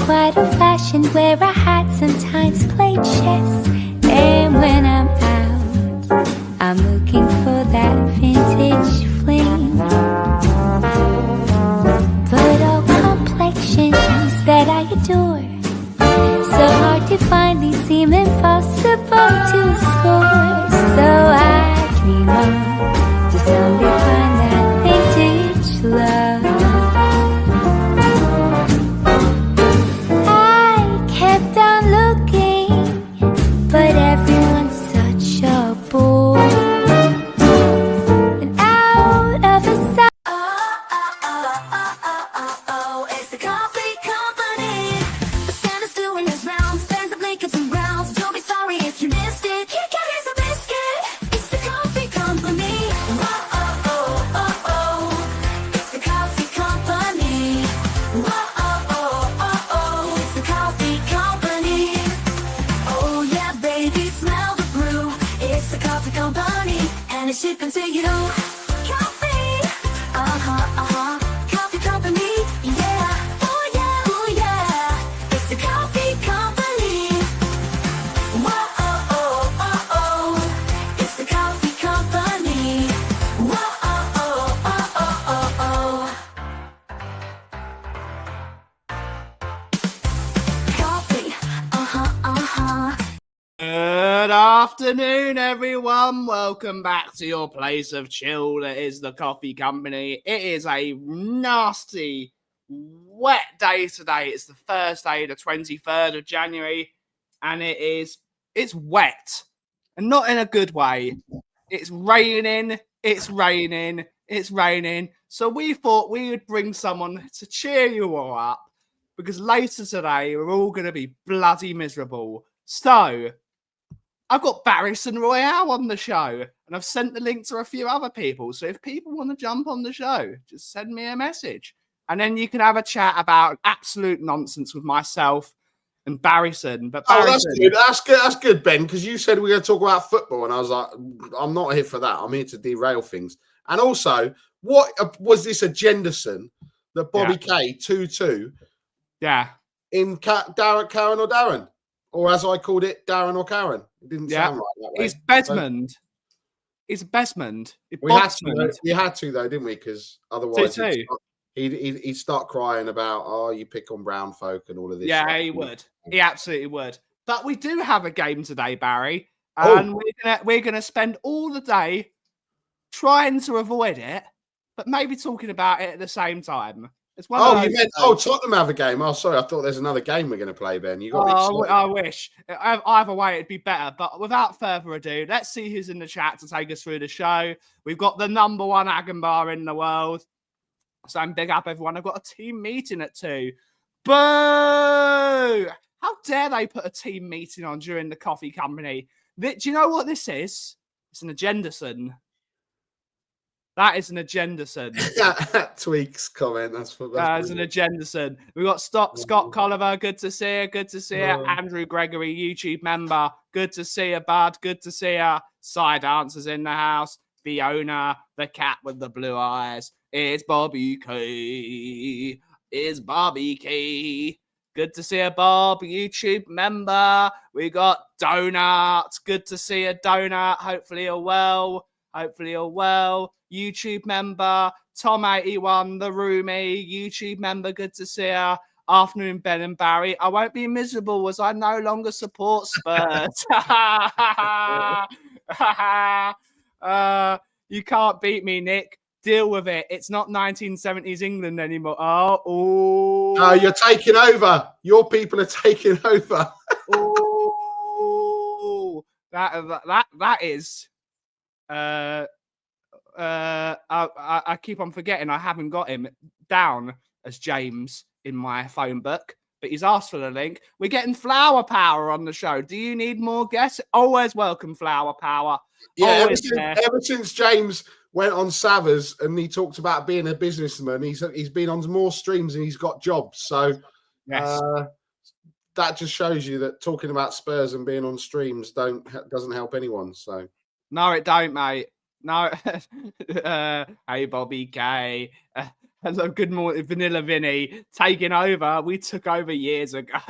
quite old-fashioned, wear a hat, sometimes play chess. And when I'm out, I'm looking for that vintage fling. But all complexions that I adore, so hard to find, these seem impossible to score. So I dream on to someday find that vintage love. I kept on looking, but everyone's such a bore. And out of a sight. It's the Kauffie Company. The Santa's doing his rounds, fans of Lincolns and Browns. Don't be sorry if you missed it. Kit Kat is a biscuit. It's the Kauffie Company. It's the Kauffie Company. It's the Kauffie Company. Oh yeah, baby, smell the brew. It's the Kauffie Company, and it's shipping to you. Kauffie, Kauffie Company, yeah, oh yeah, it's the Kauffie Company. It's the Kauffie Company. Coffee, Good afternoon, everyone. Welcome back to your place of chill. That is the Coffee Company. It is a nasty, wet day today. It's the Thursday, the 23rd of January, and it's wet, and not in a good way. It's raining. So we thought we would bring someone to cheer you all up, because later today we're all going to be bloody miserable. So I've got Barrison Royale on the show, and I've sent the link to a few other people. So if people want to jump on the show, just send me a message. And then you can have a chat about absolute nonsense with myself and Barrison. But Barrison, that's good. That's good, Ben, because you said we were going to talk about football, and I was like, I'm not here for that. I'm here to derail things. And also, what was this agendason that Bobby K 2-2? Yeah. In Karen or Darren? Or as I called it, Darren or Karen. It didn't sound right that way. He's Besmond. He's Besmond. We had to, though, didn't we? Because otherwise he'd start crying about, you pick on brown folk and all of this. Yeah, he would. He absolutely would. But we do have a game today, Barry. And we're gonna spend all the day trying to avoid it, but maybe talking about it at the same time. It's one you meant Tottenham have a game. Oh, sorry, I thought there's another game we're going to play, Ben. You got I wish. Either way, it'd be better. But without further ado, let's see who's in the chat to take us through the show. We've got the number one Agon bar in the world. So I'm big up, everyone. I've got a team meeting at 2. Boo! How dare they put a team meeting on during the Coffee Company? Do you know what this is? It's an agendason. That is an agendason. Tweaks comment. That's an agendason. We've got Scott Colliver. Good to see you. Good to see you. Andrew Gregory, YouTube member. Good to see you, bud. Good to see you. Side dancers in the house. Fiona, the cat with the blue eyes. It's Bobby K. It's Bobby K. Good to see you, Bob. YouTube member. We got Donut. Good to see you, Donut. Hopefully you're well. YouTube member, Tom81, the roomie, YouTube member, good to see you. Afternoon, Ben and Barry. I won't be miserable as I no longer support Spurs. You can't beat me, Nick. Deal with it. It's not 1970s England anymore. No, you're taking over. Your people are taking over. That is... I keep on forgetting I haven't got him down as James in my phone book, but he's asked for the link. We're getting Flower Power on the show. Do you need more guests? Always welcome, Flower Power. Yeah, ever since James went on Savers and he talked about being a businessman, he's been on more streams and he's got jobs. So yes. That just shows you that talking about Spurs and being on streams doesn't help anyone. So no, it don't, mate. No. Hey, Bobby K. Hello, good morning, Vanilla Vinny taking over. We took over years ago.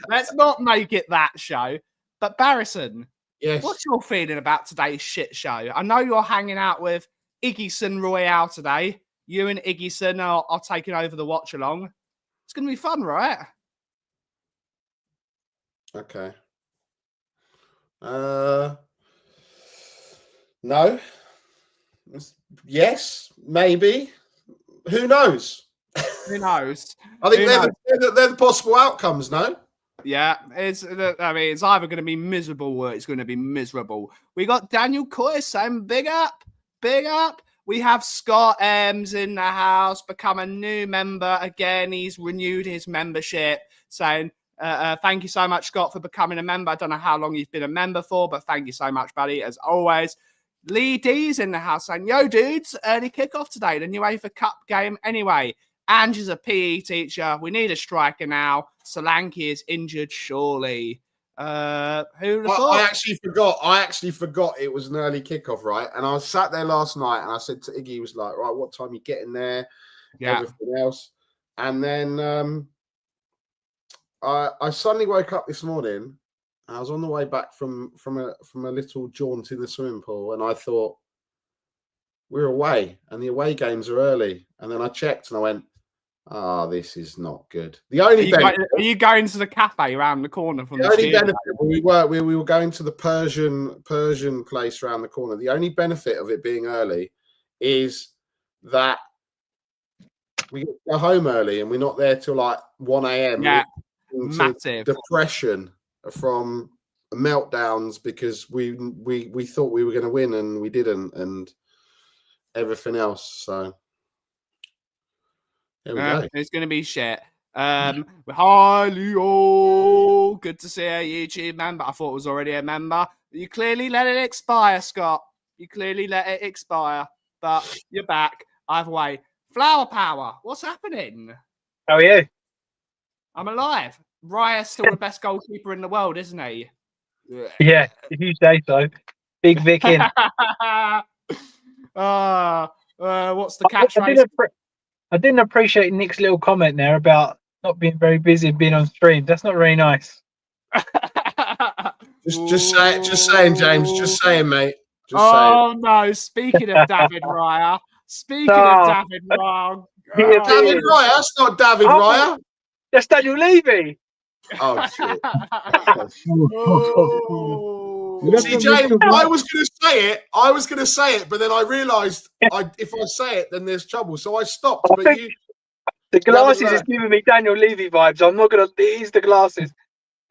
Let's not make it that show. But Barrison, Yes. what's your feeling about today's shit show? I know you're hanging out with Iggyson Royale today. You and Iggyson are taking over the watch along. It's going to be fun, right? Okay. No. Yes, maybe. Who knows? Who knows? I think Who they're the possible outcomes, no? Yeah, it's either going to be miserable or it's going to be miserable. We got Daniel Coy saying big up, big up. We have Scott Ems in the house, become a new member again. He's renewed his membership, saying thank you so much, Scott, for becoming a member. I don't know how long you've been a member for, but thank you so much, buddy, as always. Lee D's in the house saying, yo, dudes, early kickoff today, the new UEFA Cup game anyway. Ange is a PE teacher. We need a striker now. Solanke is injured, surely. Who would have thought? I actually forgot it was an early kickoff, right? And I sat there last night and I said to Iggy, he was like, right, what time are you getting there? Yeah. Everything else. And then I suddenly woke up this morning. And I was on the way back from a little jaunt in the swimming pool, and I thought, we're away, and the away games are early. And then I checked and I went, this is not good. The only benefit, are you going to the cafe around the corner from the only studio? benefit we were going to the Persian place around the corner. The only benefit of it being early is that we go home early and we're not there till like 1 a.m. Yeah, massive depression from meltdowns because we thought we were going to win and we didn't, and everything else. So there we go. It's going to be shit. Hi, Leo. Good to see a YouTube member. I thought it was already a member. You clearly let it expire, Scott. You clearly let it expire, but you're back. Either way, Flower Power. What's happening? How are you? I'm alive. Raya's still the best goalkeeper in the world, isn't he? Yeah, if you say so. Big Vic in. What's the catchphrase? I didn't appreciate Nick's little comment there about not being very busy and being on stream. That's not very nice. Just saying, James. Just saying, mate. Just saying. No! Speaking of David Raya, David Raya, David Raya. That's not David Raya. That's Daniel Levy. Oh shit! Oh. See, James, I was going to say it, but then I realised if I say it, then there's trouble. So I stopped. The glasses is giving me Daniel Levy vibes. I'm not going to. These the glasses.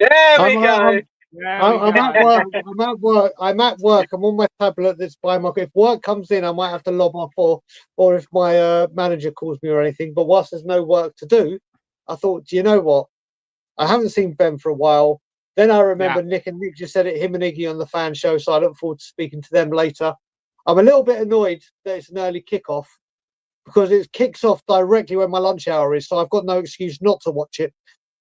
There we go. I'm at work. I'm on my tablet that's by my. If work comes in, I might have to lob off, or if my manager calls me or anything. But whilst there's no work to do, I thought, do you know what? I haven't seen Ben for a while. Then I remember Nick just said it, him and Iggy on the fan show. So I look forward to speaking to them later. I'm a little bit annoyed that it's an early kickoff because it kicks off directly when my lunch hour is. So I've got no excuse not to watch it.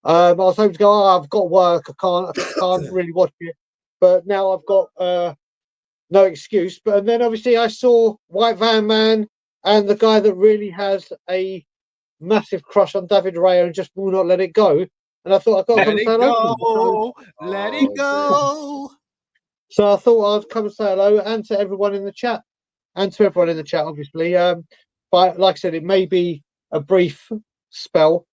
I was hoping to go, I've got work. I can't really watch it. But now I've got no excuse. But and then obviously I saw White Van Man and the guy that really has a massive crush on David Raya and just will not let it go. And I thought I've got to come and say hello. Let it go. So I thought I'd come and say hello and to everyone in the chat and to everyone in the chat, obviously. But like I said, it may be a brief spell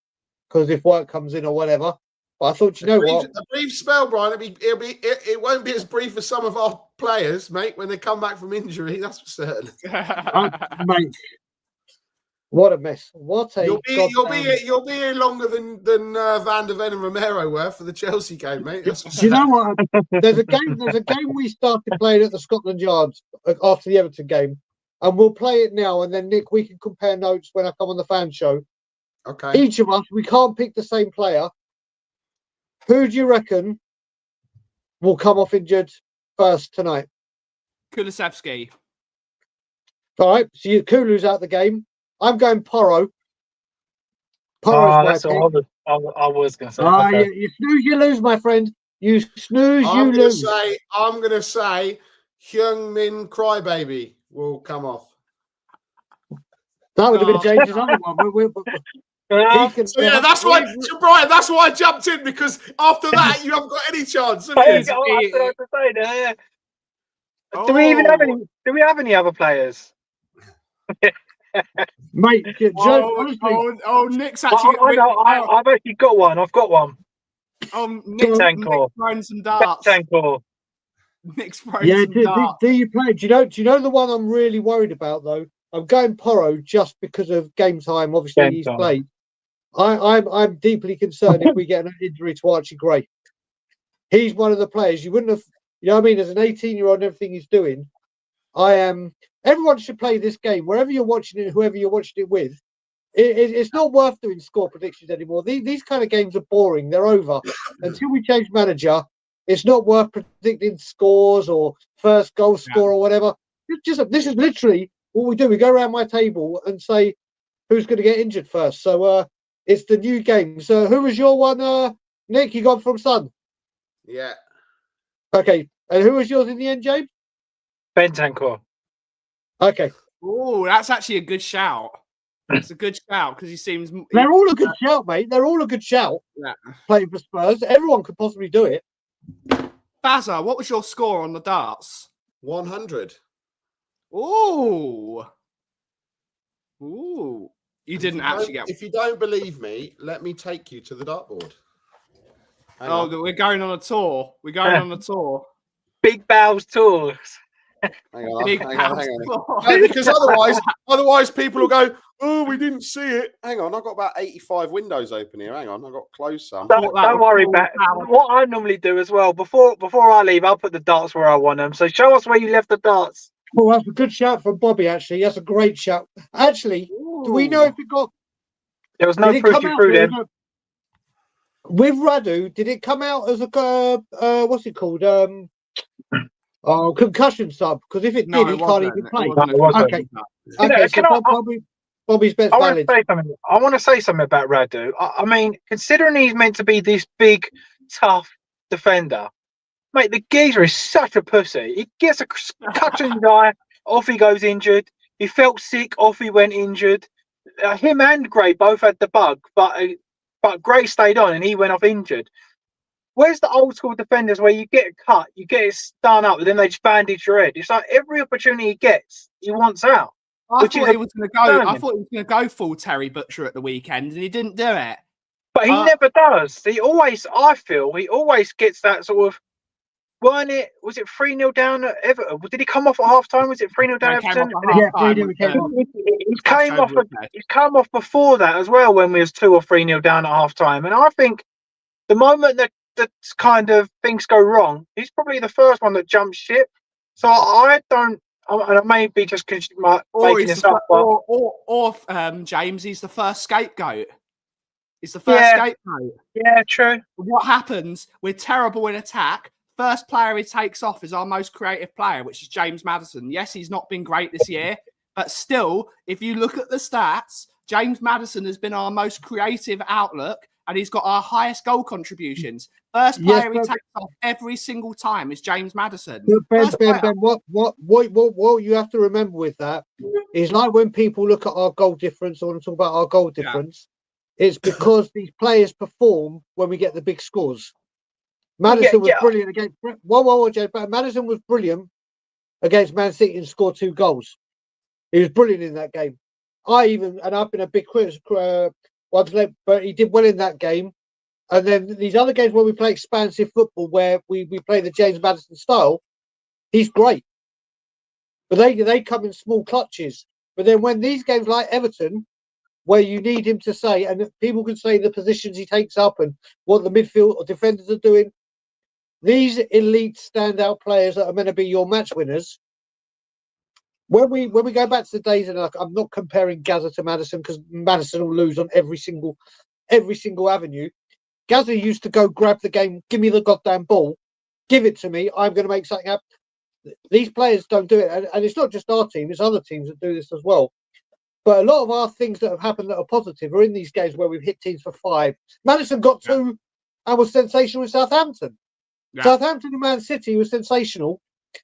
because if work comes in or whatever. But I thought, you know what? A brief spell, Brian. It won't be as brief as some of our players, mate, when they come back from injury. That's for certain. Mate. What a mess! What a you'll be here longer than Van der Ven and Romero were for the Chelsea game, mate. Do you know what? There's a game we started playing at the Scotland Yard after the Everton game, and we'll play it now. And then Nick, we can compare notes when I come on the fan show. Okay. Each of us, we can't pick the same player. Who do you reckon will come off injured first tonight? Kulusevski. All right, so Kulu's out the game. I'm going Porro. That's what I was going to say. Okay. You snooze, you lose, my friend. You snooze, you lose. I'm going to say Hyung-min Crybaby will come off. That would have been Oh. James's other one. He can, So yeah, that's why, so Brian. That's why I jumped in, because after that you haven't got any chance. Have There you? you go. That's what I was to say there. Yeah. Oh. Do we even have any? Do we have any other players? mate. Honestly, Nick's I actually. know. I've actually got one. I've got one. Nick's Tankor. throwing some darts. Tankor. Nick's throwing yeah. some darts. Do you play? Do you know the one I'm really worried about though? I'm going Porro just because of game time. Obviously, he's played. I'm deeply concerned if we get an injury to Archie Gray. He's one of the players you wouldn't have. You know what I mean? As an 18-year-old, and everything he's doing, I am. Everyone should play this game wherever you're watching it, whoever you're watching it with. It's not worth doing score predictions anymore. These kind of games are boring. They're over until we change manager. It's not worth predicting scores or first goal score or whatever. This is literally what we do. We go around my table and say who's going to get injured first. So it's the new game. So who was your one, Nick? You got from Sun. Yeah. Okay, and who was yours in the end, James? Bentancur. Okay. Oh, that's actually a good shout. It's a good shout because he seems. They're all a good shout, mate. They're all a good shout. Yeah. Playing for Spurs. Everyone could possibly do it. Bazza, what was your score on the darts? 100. Ooh. You didn't actually get. If you don't believe me, let me take you to the dartboard. Hang on. We're going on a tour. We're going on a tour. Big Bow's Tours. Hang on. Big Hang house on. tour. No, because otherwise people will go, oh, we didn't see it. Hang on, I've got about 85 windows open here. Hang on, I've got close some. Don't worry about it. What I normally do as well, before I leave, I'll put the darts where I want them. So show us where you left the darts. Oh, that's a good shout from Bobby, actually. That's a great shout. Actually, do we know if it got... There was no did it proof come you out threw them. With Radu, did it come out as a... what's it called? Concussion sub? Because if it did, he can't even play. Okay. Okay, so Bobby's bet's I want to valid. say something. I want to say something about Radu. I mean, considering he's meant to be this big, tough defender, mate, the geezer is such a pussy. He gets a cut in his eye, off he goes injured. He felt sick, off he went injured. Him and Gray both had the bug, but Gray stayed on and he went off injured. Where's the old school defenders where you get a cut, you get it done up, and then they just bandage your head? It's like every opportunity he gets, he wants out. I thought he was going to go full Terry Butcher at the weekend, and he didn't do it. But he never does. I feel he always gets that sort of. Was it 3-0 down at Everton? Did he come off at half time? Was it 3-0 down at Everton? He's come off before that as well when we was 2 or 3-0 down at half time. And I think the moment that kind of things go wrong, he's probably the first one that jumps ship. So I don't. And I may be just making this up. Or James, he's the first scapegoat. He's the first scapegoat. Yeah, true. What happens? We're terrible in attack. First player he takes off is our most creative player, which is James Madison. Yes, he's not been great this year, but still, if you look at the stats, James Madison has been our most creative outlook, and he's got our highest goal contributions. First player he takes off every single time is James Madison. Ben, what you have to remember with that is, like when people look at our goal difference or talk about our goal difference, it's because these players perform when we get the big scores. Madison was brilliant against. Madison was brilliant against Man City and scored 2 goals. He was brilliant in that game. I've been a big critic, but he did well in that game. And then these other games where we play expansive football, where we play the James Madison style, he's great. But they come in small clutches. But then when these games like Everton, where you need him to say, and people can say the positions he takes up and what the midfield or defenders are doing, these elite standout players that are meant to be your match winners. When we go back to the days, and I'm not comparing Gaza to Madison because Madison will lose on every single avenue. Gaza used to go grab the game, give me the goddamn ball, give it to me, I'm going to make something happen. These players don't do it, and it's not just our team, it's other teams that do this as well. But a lot of our things that have happened that are positive are in these games where we've hit teams for 5. Madison got 2 and was sensational in Southampton. Yeah. Southampton and Man City was sensational.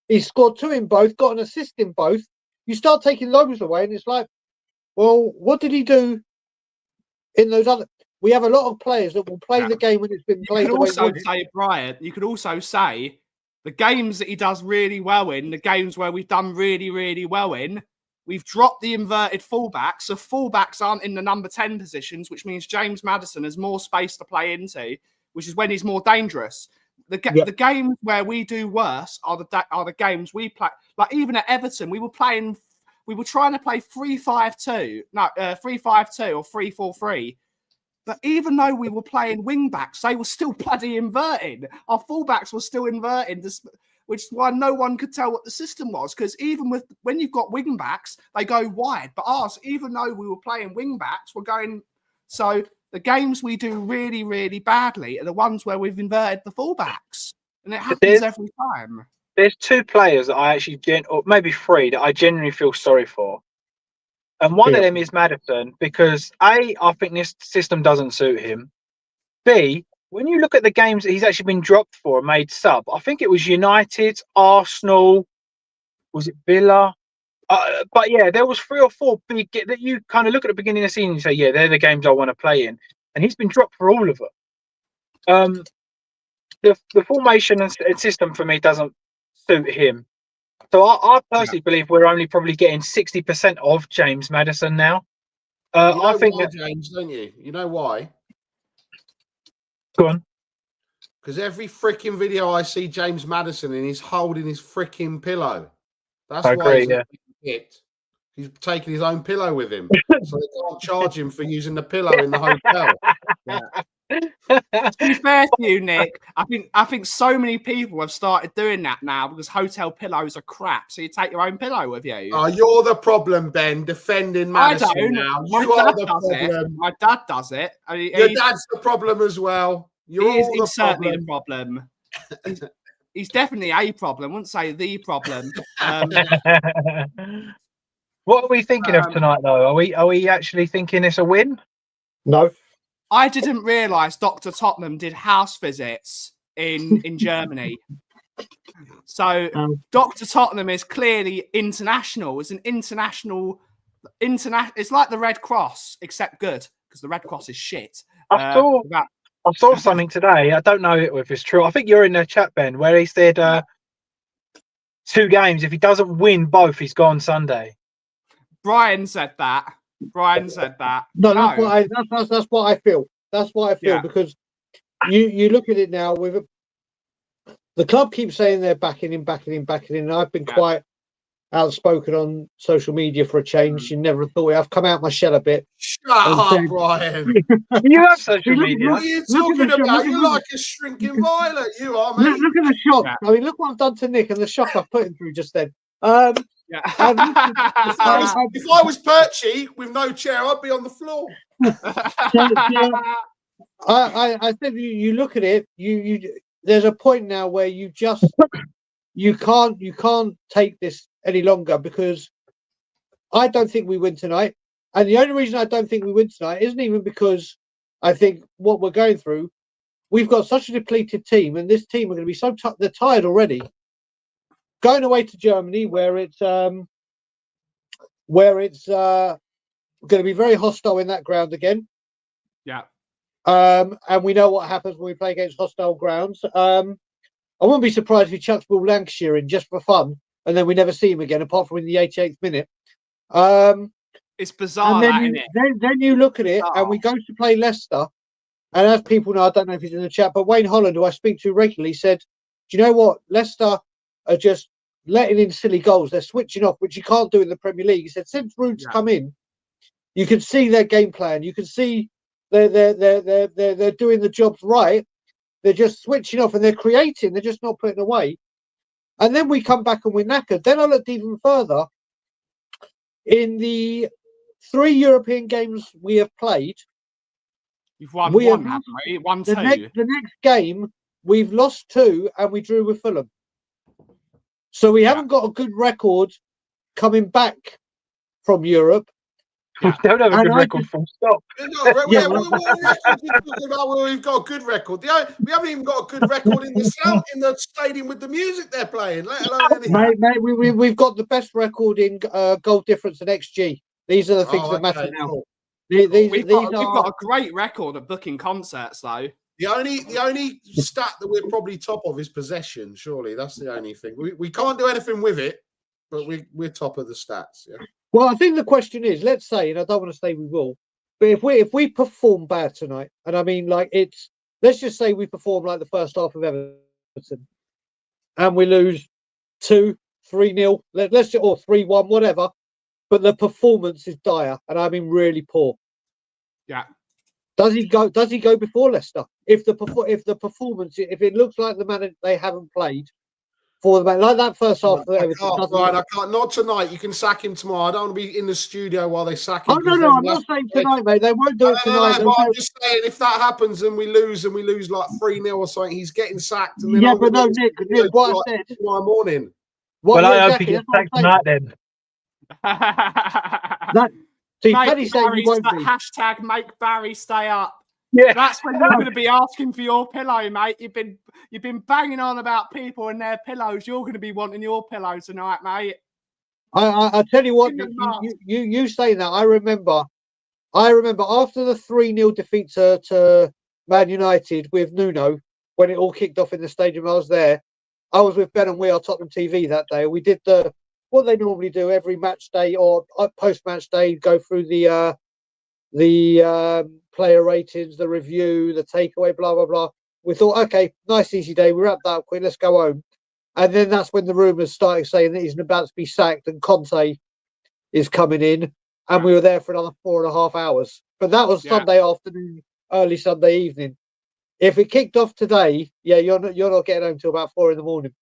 He scored 2 in both, got an assist in both. You start taking those away, and it's like, Well, what did he do in those other? We have a lot of players that will play the game when it's been You played could the way also it was. say, Brian, you could also say the games that he does really well in, the games where we've done really, really well in, we've dropped the inverted fullbacks. So fullbacks aren't in the number 10 positions, which means James Madison has more space to play into, which is when he's more dangerous. The games where we do worse are the games we play. Like even at Everton, we were trying to play 3-5-2, 3-5-2 or 3-4-3. But even though we were playing wing backs, they were still bloody inverting. Our fullbacks were still inverting, which is why no one could tell what the system was. Because even when you've got wing backs, they go wide. But ours, even though we were playing wing backs, we're going. So the games we do really, really badly are the ones where we've inverted the fullbacks, and it happens every time. There's two players that I actually or maybe three that I genuinely feel sorry for. And one of them is Madison, because A, I think this system doesn't suit him. B, when you look at the games that he's actually been dropped for and made sub, I think it was United, Arsenal, was it Villa? But yeah, there was 3 or 4 big that you kind of look at the beginning of the season and you say, yeah, they're the games I want to play in. And he's been dropped for all of them. The formation and system for me doesn't suit him. So I personally believe we're only probably getting 60% of James Madison now. I think why, James, don't you? You know why? Go on. Because every freaking video I see James Madison in, he's holding his freaking pillow. That's why he's not being picked. He's taking his own pillow with him, so they can't charge him for using the pillow in the hotel. To be fair to you, Nick, I think so many people have started doing that now because hotel pillows are crap. So you take your own pillow with you. Oh, you're the problem, Ben. Defending Madison I don't. now. My You are dad the does problem. it. My dad does it. Your dad's the problem as well. He's certainly the problem. He's definitely a problem. I wouldn't say the problem. What are we thinking of tonight, though? Are we actually thinking it's a win? No. I didn't realise Dr. Tottenham did house visits in Germany. So Dr. Tottenham is clearly international. It's an international. It's like the Red Cross, except good, because the Red Cross is shit. I saw something today. I don't know if it's true. I think you're in the chat, Ben, where he said 2 games. If he doesn't win both, he's gone Sunday. Brian said that. No, that's what I feel. That's what I feel because you look at it now with the club keeps saying they're backing him. And I've been quite outspoken on social media for a change. You never thought I've come out my shell a bit. Shut up, Brian. You have social media. What are you talking about? You're like a shrinking violet. You are, mate. Look at the shock. I mean, look what I've done to Nick and the shock I've put him through just then. If I was Perchy with no chair, I'd be on the floor. I think you look at it. There's a point now where you can't take this any longer because I don't think we win tonight. And the only reason I don't think we win tonight isn't even because I think what we're going through. We've got such a depleted team, and this team are going to be so they're tired already. Going away to Germany, where it's going to be very hostile in that ground again. Yeah. And we know what happens when we play against hostile grounds. I wouldn't be surprised if he chucks Will Lancashire in just for fun, and then we never see him again, apart from in the 88th minute. It's bizarre, isn't it? Then you look at it, and we go to play Leicester. And as people know, I don't know if he's in the chat, but Wayne Holland, who I speak to regularly, said, "Do you know what? Leicester are just letting in silly goals. They're switching off, which you can't do in the Premier League." He said, "Since Root's come in, you can see their game plan. You can see they're doing the jobs right. They're just switching off and they're creating. They're just not putting away." And then we come back and we're knackered. Then I looked even further. In the 3 European games we have played, you've won one, haven't we? 1-2. The next game, we've lost 2 and we drew with Fulham. So we haven't got a good record coming back from Europe. We don't have a good record from stop. What record are you talking about where we've got a good record? We haven't even got a good record in the stadium with the music they're playing, let alone anything. Mate, we've got the best record in goal difference and XG. These are the things that matter now. Cool. These We've got are a great record of booking concerts, though. The only stat that we're probably top of is possession. Surely that's the only thing. We can't do anything with it, but we're top of the stats. Yeah. well. I think the question is, let's say, and I don't want to say we will, but if we perform bad tonight, and I mean like let's just say we perform like the first half of Everton, and we lose 2-3-0, let's or 3-1, whatever. But the performance is dire, and I mean really poor. Yeah. Does he go before Leicester? If the performance, if it looks like the man they haven't played for the man, like that first half of Everton. I can't. Not tonight. You can sack him tomorrow. I don't want to be in the studio while they sack him. Oh no, I'm not saying tonight, mate. They won't do it tonight. No, I'm just saying if that happens and we lose like 3-0 or something, he's getting sacked. And then yeah, but no, Nick, what I said tomorrow morning. Well, I hope he gets sacked tonight then. See, Paddy saying you won't be. Hashtag make Barry stay up. Yeah, that's when you're going to be asking for your pillow, mate. You've been banging on about people and their pillows. You're going to be wanting your pillow tonight, mate. I tell you what, you say that. I remember after the 3-0 defeat to Man United with Nuno, when it all kicked off in the stadium, I was there. I was with Ben and we are Tottenham TV that day. We did what they normally do every match day or post match day, go through the player ratings, the review, the takeaway, blah blah blah. We thought, okay, nice easy day. We wrapped that up quick. Let's go home. And then that's when the rumours started saying that he's about to be sacked and Conte is coming in. And we were there for another 4.5 hours. But that was Sunday afternoon, early Sunday evening. If it kicked off today, you're not getting home till about 4 a.m.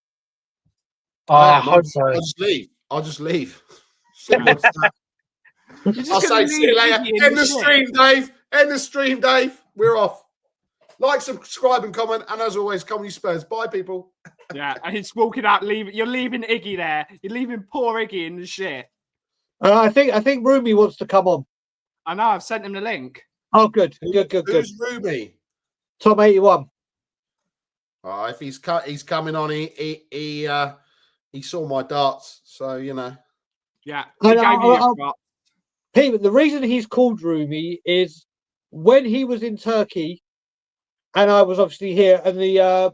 I'll just leave. I'll say see you later. End the stream, Dave. End the stream, Dave. We're off. Like, subscribe, and comment. And as always, come on, you Spurs. Bye, people. Yeah, and he's walking out. You're leaving Iggy there. You're leaving poor Iggy in the shit. I think Roomy wants to come on. I know. I've sent him the link. Oh, good. Who's Roomy? Tom 81. If he's coming on, he saw my darts, so you know. Yeah. Pete, the reason he's called Roomy is when he was in Turkey, and I was obviously here, and the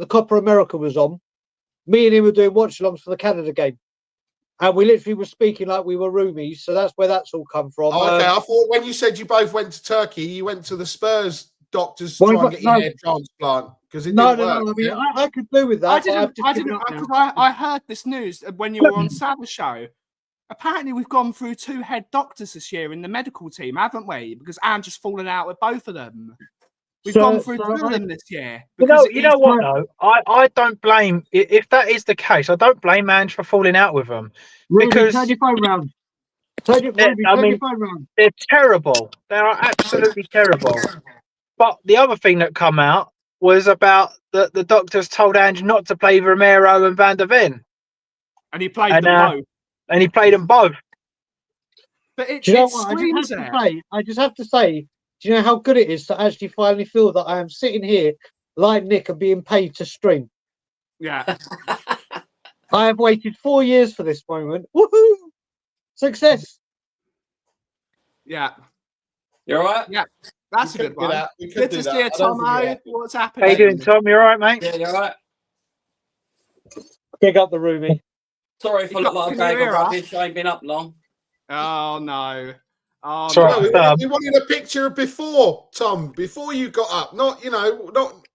Copa America was on. Me and him were doing watch-alongs for the Canada game, and we literally were speaking like we were roomies. So that's where that's all come from. Oh, okay, I thought when you said you both went to Turkey, you went to the Spurs doctors to try and get your hair transplant because it didn't work. I mean, I could do with that. I didn't because I heard this news when you were on Sav's show. Apparently, we've gone through 2 head doctors this year in the medical team, haven't we? Because Ange has fallen out with both of them. We've gone through 2 of them this year. You know what, though? I don't blame, if that is the case, I don't blame Ange for falling out with them. Because turn your phone round. Turn your phone round. They're terrible. They are absolutely terrible. But the other thing that come out was about the doctors told Ange not to play Romero and Van der Ven. And he played them both. And he played them both. But do you know what? I just have to say, do you know how good it is to actually finally feel that I am sitting here like Nick and being paid to stream? Yeah. I have waited 4 years for this moment. Woohoo! Success. Yeah. You all right? Yeah. That's a good one. Good to see you, Tomo. What's happening? How you doing, Tom? You all right, mate? Yeah, you all right? Pick up the roomie. Sorry if I look like a bag of rubbish. I ain't been up long. Oh, no. Oh, sorry, no. We wanted a picture of before, Tom, before you got up. Not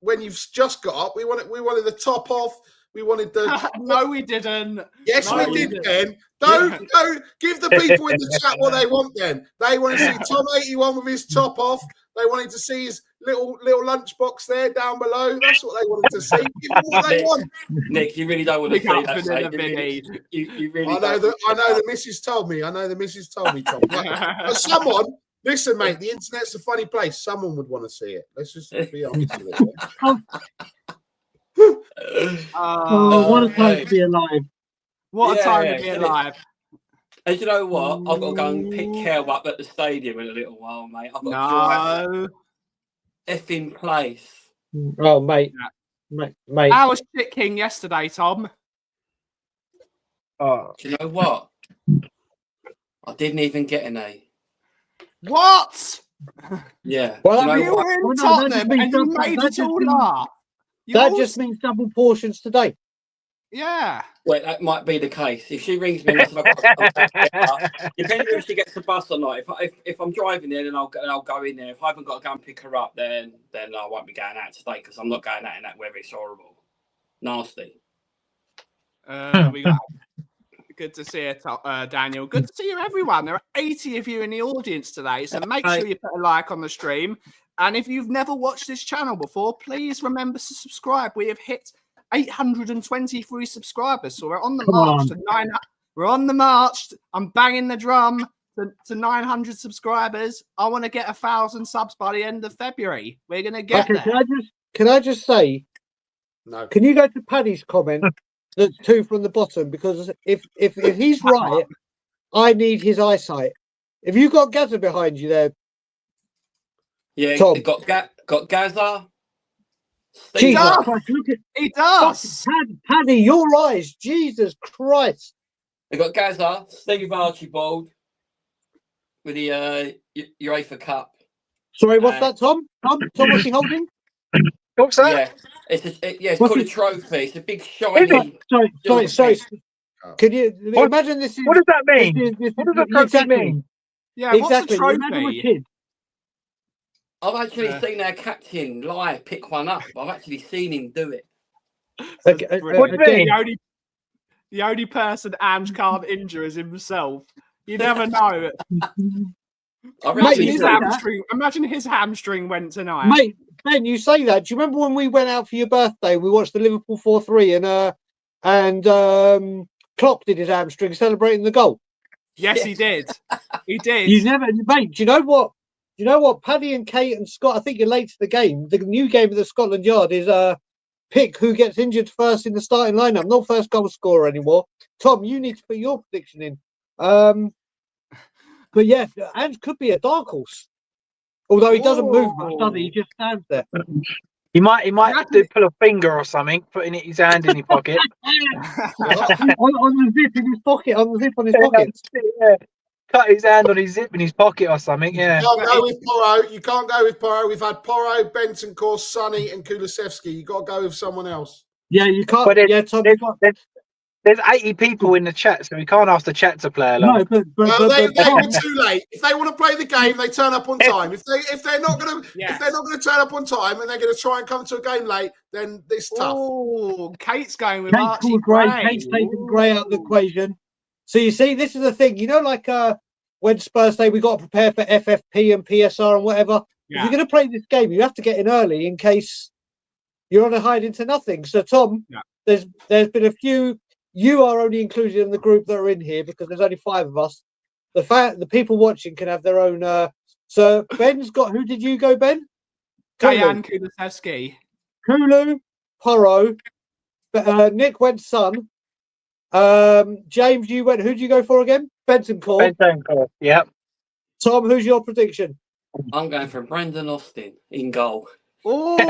when you've just got up. We wanted the top off. We wanted the... No, we didn't. Yes, we did, Ben. Don't give the people in the chat what they want, then. They want to see Tom 81 with his top off. They wanted to see his little lunchbox there down below. That's what they wanted to see. Give them what they want. Nick, you really don't want to see that. You really I know the missus told me. Tom. But someone, listen, mate, the internet's a funny place. Someone would want to see it. Let's just be honest with it. What a time to be alive. What a time to be alive. And you know what? I've got to go and pick Kel up at the stadium in a little while, mate. I've got to drive effing place. Oh, mate. Yeah. Mate. How was Shit King yesterday, Tom? Do you know what? I didn't even get an A. What? Yeah. Well, Do I you mean, know what? You were in well, no, that just Tottenham means and you that- made that it just all means- up. You That all just means double portions today. Yeah. Well, that might be the case. If she rings me and I said I've got to come together, depending if she gets the bus or not. If I'm driving there, then I'll go in there. If I haven't got to go and pick her up, then I won't be going out today because I'm not going out in that weather. It's horrible, nasty. We got good to see you, Daniel. Good to see you, everyone. There are 80 of you in the audience today, so make sure you put a like on the stream. And if you've never watched this channel before, please remember to subscribe. We have hit 823 subscribers, so we're on the march to 900. We're on the march. I'm banging the drum to 900 subscribers. I want to get 1,000 subs by the end of February. We're gonna get there. Can I just say? No. Can you go to Paddy's comment? That's 2 from the bottom, because if he's right, I need his eyesight. If you've got Gaza behind you there, Yeah, Tom. got Gaza. Jesus does. Christ, look at He does. Paddy, your eyes, Jesus Christ. They got Gaza, Steve Archibald with the UEFA Cup. Sorry, what's that, Tom? Tom, what's he holding? What's that? Yeah, it's What's called a it? trophy. It's a big Is shiny. it? Sorry. Can you imagine this is What does that mean? this What does that trophy exactly, mean? Yeah, what's exactly. the Imagine a trophy? kid. I've actually seen our captain live pick one up. I've actually seen him do it. What do you mean? The only person Ange can't injure is himself. You never know. Imagine his hamstring went tonight. Mate, Ben, you say that. Do you remember when we went out for your birthday? We watched the Liverpool 4-3 and Klopp did his hamstring celebrating the goal. Yes, he did. He did. You never, mate. Do you know what? Do you know what? Paddy and Kate and Scott. I think you're late to the game. The new game of the Scotland Yard is pick who gets injured first in the starting lineup. Not first goal scorer anymore. Tom, you need to put your prediction in. But yeah, Ange could be a dark horse. Although he doesn't move much, does he? He just stands there. He might pull a finger or something, putting his hand in his pocket. on the zip in his pocket. On the zip on his pocket. Yeah. Cut his hand on his zip in his pocket or something. Yeah. You can't go with Porro. You can't go with Porro. We've had Porro, Bentancur, Sonny, and Kulusevski. You got to go with someone else. Yeah, you can't. But Yeah, Tom. There's 80 people in the chat, so we can't ask the chat to play along. No, but They were too late. If they want to play the game, they turn up on time. If they're not going to turn up on time and they're going to try and come to a game late, then it's tough. Oh, Kate's going with Kate Archie Gray. Gray. Kate's taking Gray out of the equation. So you see, this is the thing. You know, like when Spurs say we got to prepare for FFP and PSR and whatever. Yeah. If you're going to play this game, you have to get in early in case you're on a hide into nothing. So Tom, there's been a few. You are only included in the group that are in here because there's only 5 of us. The people watching can have their own. So Ben's got. Who did you go, Ben? Dejan Kulusevski. Kulu, Porro. Nick went Son. James, you went. Who did you go for again? Bentancur. Yep. Tom, who's your prediction? I'm going for Brendan Austin in goal. Oh, do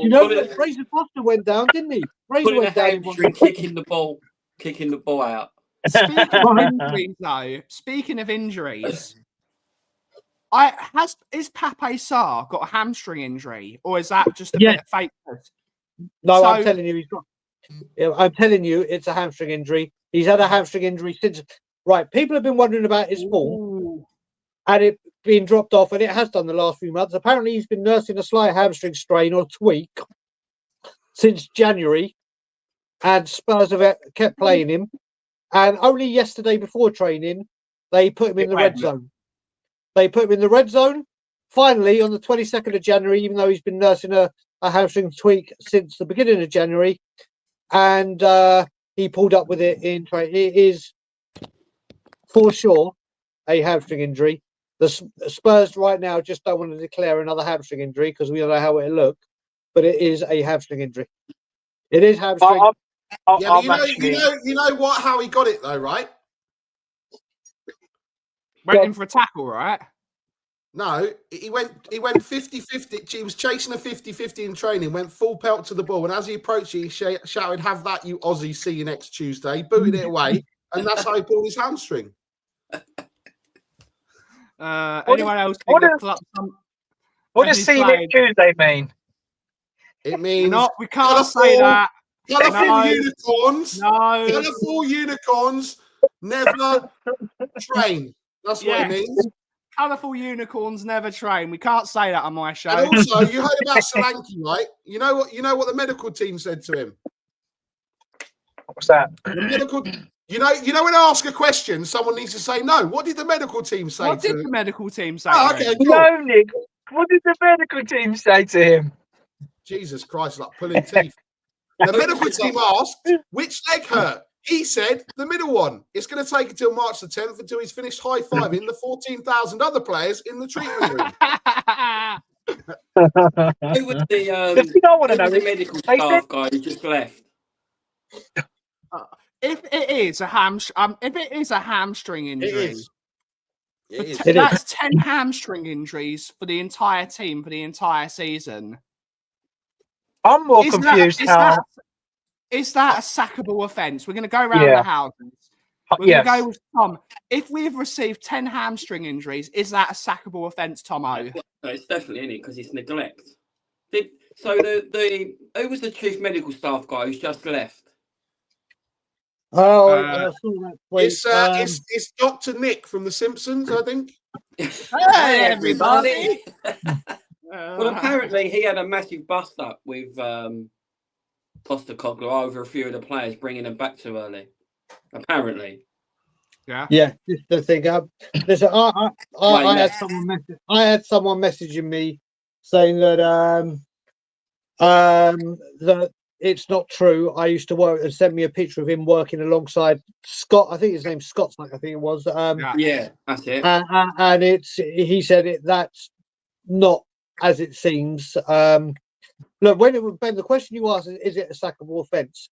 you know that Fraser Foster went down, didn't he? Fraser Putting a went down. hamstring, kicking the ball out. Speaking of injuries, is Pape Sarr got a hamstring injury, or is that just a bit of fake? No, I'm telling you, he's got. I'm telling you, it's a hamstring injury. He's had a hamstring injury since. Right, people have been wondering about his fall and it being dropped off, and it has done the last few months. Apparently, he's been nursing a slight hamstring strain or tweak since January, and Spurs have kept playing him. And only yesterday before training, they put him in the red zone. They put him in the red zone. Finally, on the 22nd of January, even though he's been nursing a hamstring tweak since the beginning of January, and he pulled up with it in training. It is for sure a hamstring injury. The Spurs right now just don't want to declare another hamstring injury because we don't know how it'll look, but it is a hamstring injury. It is hamstring. You know what? How he got it though, right? Went in for a tackle, right? No, he went 50-50. He was chasing a 50-50 in training, went full pelt to the ball, and as he approached it, he shouted, "Have that, you Aussie, see you next Tuesday." Booted it away, and that's how he pulled his hamstring. Anyone else? what think does- that What does he's See played? Next Tuesday mean? It means We can't say that. colourful No. unicorns. No. Colourful unicorns never train. That's what it means. Colourful unicorns never train. We can't say that on my show. And also, you heard about Solanke, right? You know what the medical team said to him? What's that? The medical, you know when I ask a question, someone needs to say no. What did the medical team say What to did him? the medical team say? Oh, to him? okay, cool. No, Nick. What did the medical team say to him? Jesus Christ, like pulling teeth. The medical team asked, which leg hurt? He said, the middle one. It's going to take until March the 10th until he's finished high-fiving the 14,000 other players in the treatment room. Who was the If you don't want to who was know, the medical they staff said- guy who just left? If it is a hamstring It injury, is. It is. that's 10 hamstring injuries for the entire team for the entire season. I'm more Is confused that, how. is that a sackable offence? We're going to go around Yeah. the houses. We're Yes. going to go with Tom. If we've received 10 hamstring injuries, is that a sackable offence, Tomo? No, it's definitely in it because it's neglect. The who was the chief medical staff guy who's just left? Oh, I saw that tweet. It's Dr. Nick from The Simpsons, I think. Hey, everybody! Well, apparently he had a massive bust up with Postecoglou over a few of the players, bringing them back too early. Apparently, Yeah, this is the thing. Listen, I had someone messaging me saying that that it's not true. I used to work and send me a picture of him working alongside Scott. I think his name's Scott. I think it was. yeah, that's it. And he said that's not as it seems. Look, Ben, the question you asked is it a sackable offence?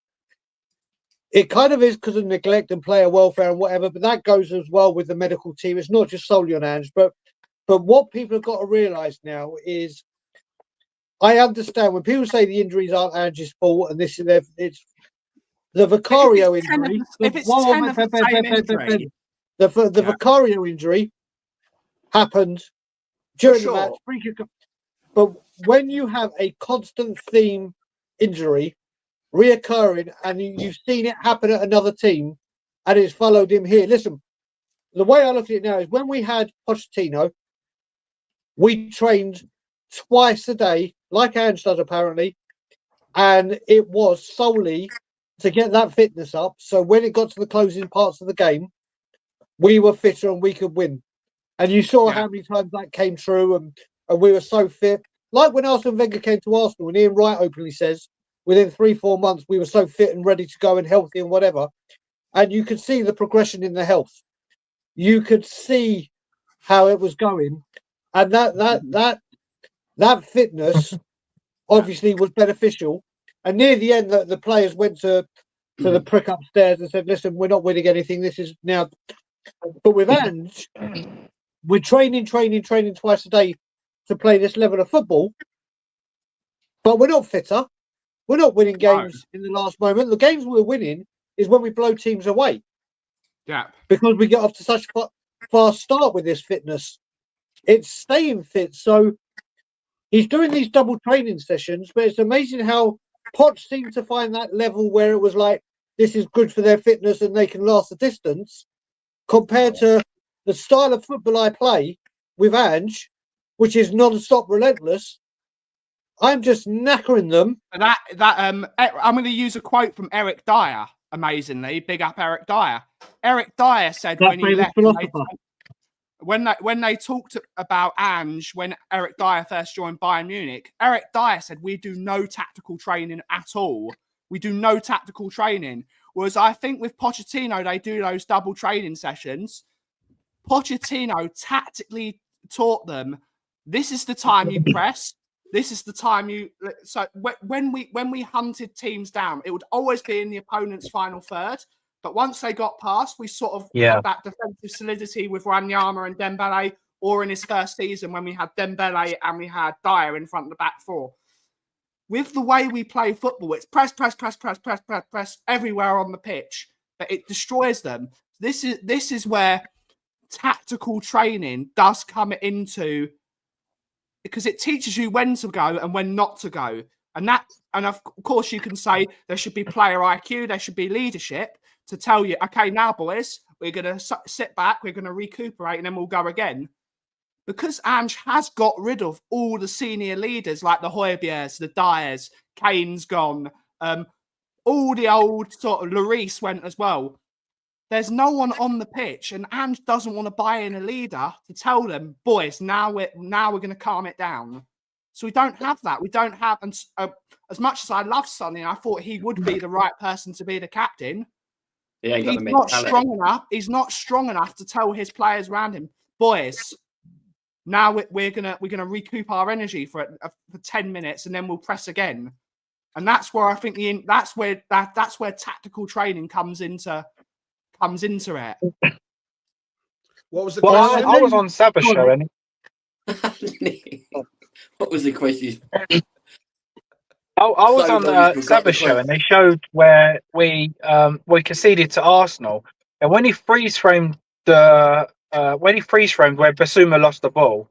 It kind of is because of neglect and player welfare and whatever, but that goes as well with the medical team. It's not just solely on Ange, but what people have got to realise now is, I understand when people say the injuries aren't Ange's fault and this is it's the Vicario injury. The Vicario injury happened during the match. But when you have a constant theme injury reoccurring and you've seen it happen at another team and it's followed him here. Listen, the way I look at it now is when we had Pochettino, we trained twice a day, like Ange does apparently, and it was solely to get that fitness up. So when it got to the closing parts of the game, we were fitter and we could win. And you saw how many times that came true, and we were so fit. Like when Arsene Wenger came to Arsenal, and Ian Wright openly says, within 3-4 months, we were so fit and ready to go and healthy and whatever. And you could see the progression in the health. You could see how it was going. And that fitness obviously was beneficial. And near the end, the players went to the prick upstairs and said, listen, we're not winning anything. This is now. But with Ange, we're training twice a day to play this level of football. But we're not fitter. We're not winning games in the last moment. The games we're winning is when we blow teams away. Yeah. Because we get off to such a fast start with this fitness. It's staying fit. So he's doing these double training sessions, but it's amazing how Poch seemed to find that level where it was like, this is good for their fitness and they can last the distance, compared to the style of football I play with Ange, which is non-stop relentless. I'm just knackering them. I'm going to use a quote from Eric Dyer. Amazingly, big up Eric Dyer. Eric Dyer said when he left, when they talked about Ange, when Eric Dyer first joined Bayern Munich, Eric Dyer said we do no tactical training at all. We do no tactical training. Whereas I think with Pochettino, they do those double training sessions. Pochettino tactically taught them, this is the time you press. This is the time you. So when we hunted teams down, it would always be in the opponent's final third. But once they got past, we sort of had that defensive solidity with Wanyama and Dembele, or in his first season when we had Dembele and we had Dyer in front of the back four. With the way we play football, it's press everywhere on the pitch. but it destroys them. This is where tactical training does come into, because it teaches you when to go and when not to go. And of course you can say there should be player IQ, there should be leadership to tell you, okay, now boys, we're going to sit back, we're going to recuperate, and then we'll go again. Because Ange has got rid of all the senior leaders like the Højbjergs, the Dyers, Kane's gone, all the old sort of Lloris went as well. There's no one on the pitch, and Ange doesn't want to buy in a leader to tell them, boys, now we're going to calm it down. So we don't have that. We don't have, and as much as I love Sonny, and I thought he would be the right person to be the captain. He's not strong enough. He's not strong enough to tell his players around him, boys, now we're gonna recoup our energy for 10 minutes, and then we'll press again. And that's where I think that's where tactical training comes into it. What was the Well, question? I was on Sabbath show, and what was the question? I was on the Sabbath show, and they showed where we conceded to Arsenal, and when he freeze framed where Basuma lost the ball,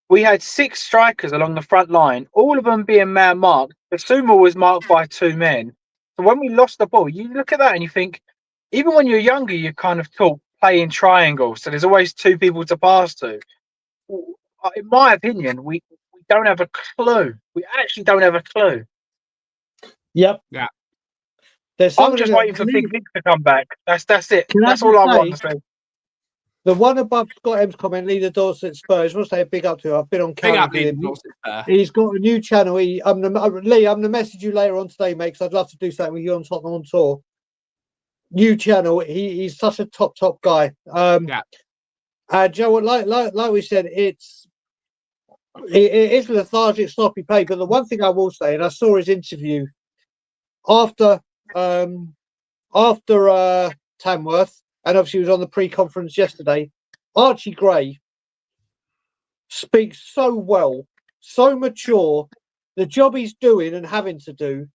we had 6 strikers along the front line, all of them being man marked. Basuma was marked by 2 men. So when we lost the ball, you look at that and you think, even when you're younger, you're kind of taught playing triangles, so there's always 2 people to pass to. In my opinion, we don't have a clue. We actually don't have a clue. Yep. Yeah. I'm just waiting for Big Vic to come back. That's it. That's all I want to say. The one above Scott M's comment, leader Dorset Spurs, must say a big up to him. I've been on camera with him. He's got a new channel. Lee, I'm going to message you later on today, mate, because I'd love to do something with you on Tottenham on tour. New channel. He's such a top guy. Joe, like we said, it is lethargic, sloppy play. But the one thing I will say, and I saw his interview after Tamworth, and obviously he was on the pre-conference yesterday. Archie Gray speaks so well, so mature, the job he's doing and having to do.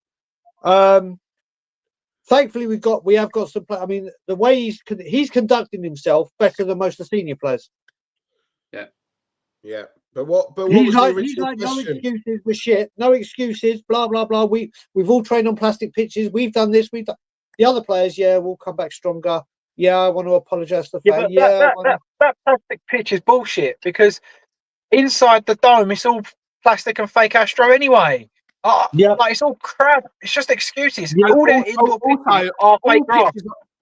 Thankfully, we have got some. I mean, the way he's conducting himself better than most of the senior players. Yeah. But what He's was like, the original question? no excuses, we're shit. No excuses. Blah blah blah. We've all trained on plastic pitches. We've done this. We've done. The other players, we'll come back stronger. Yeah, I want to apologise to the fans. That plastic pitch is bullshit, because inside the dome it's all plastic and fake Astro anyway. Like, it's all crap. It's just excuses.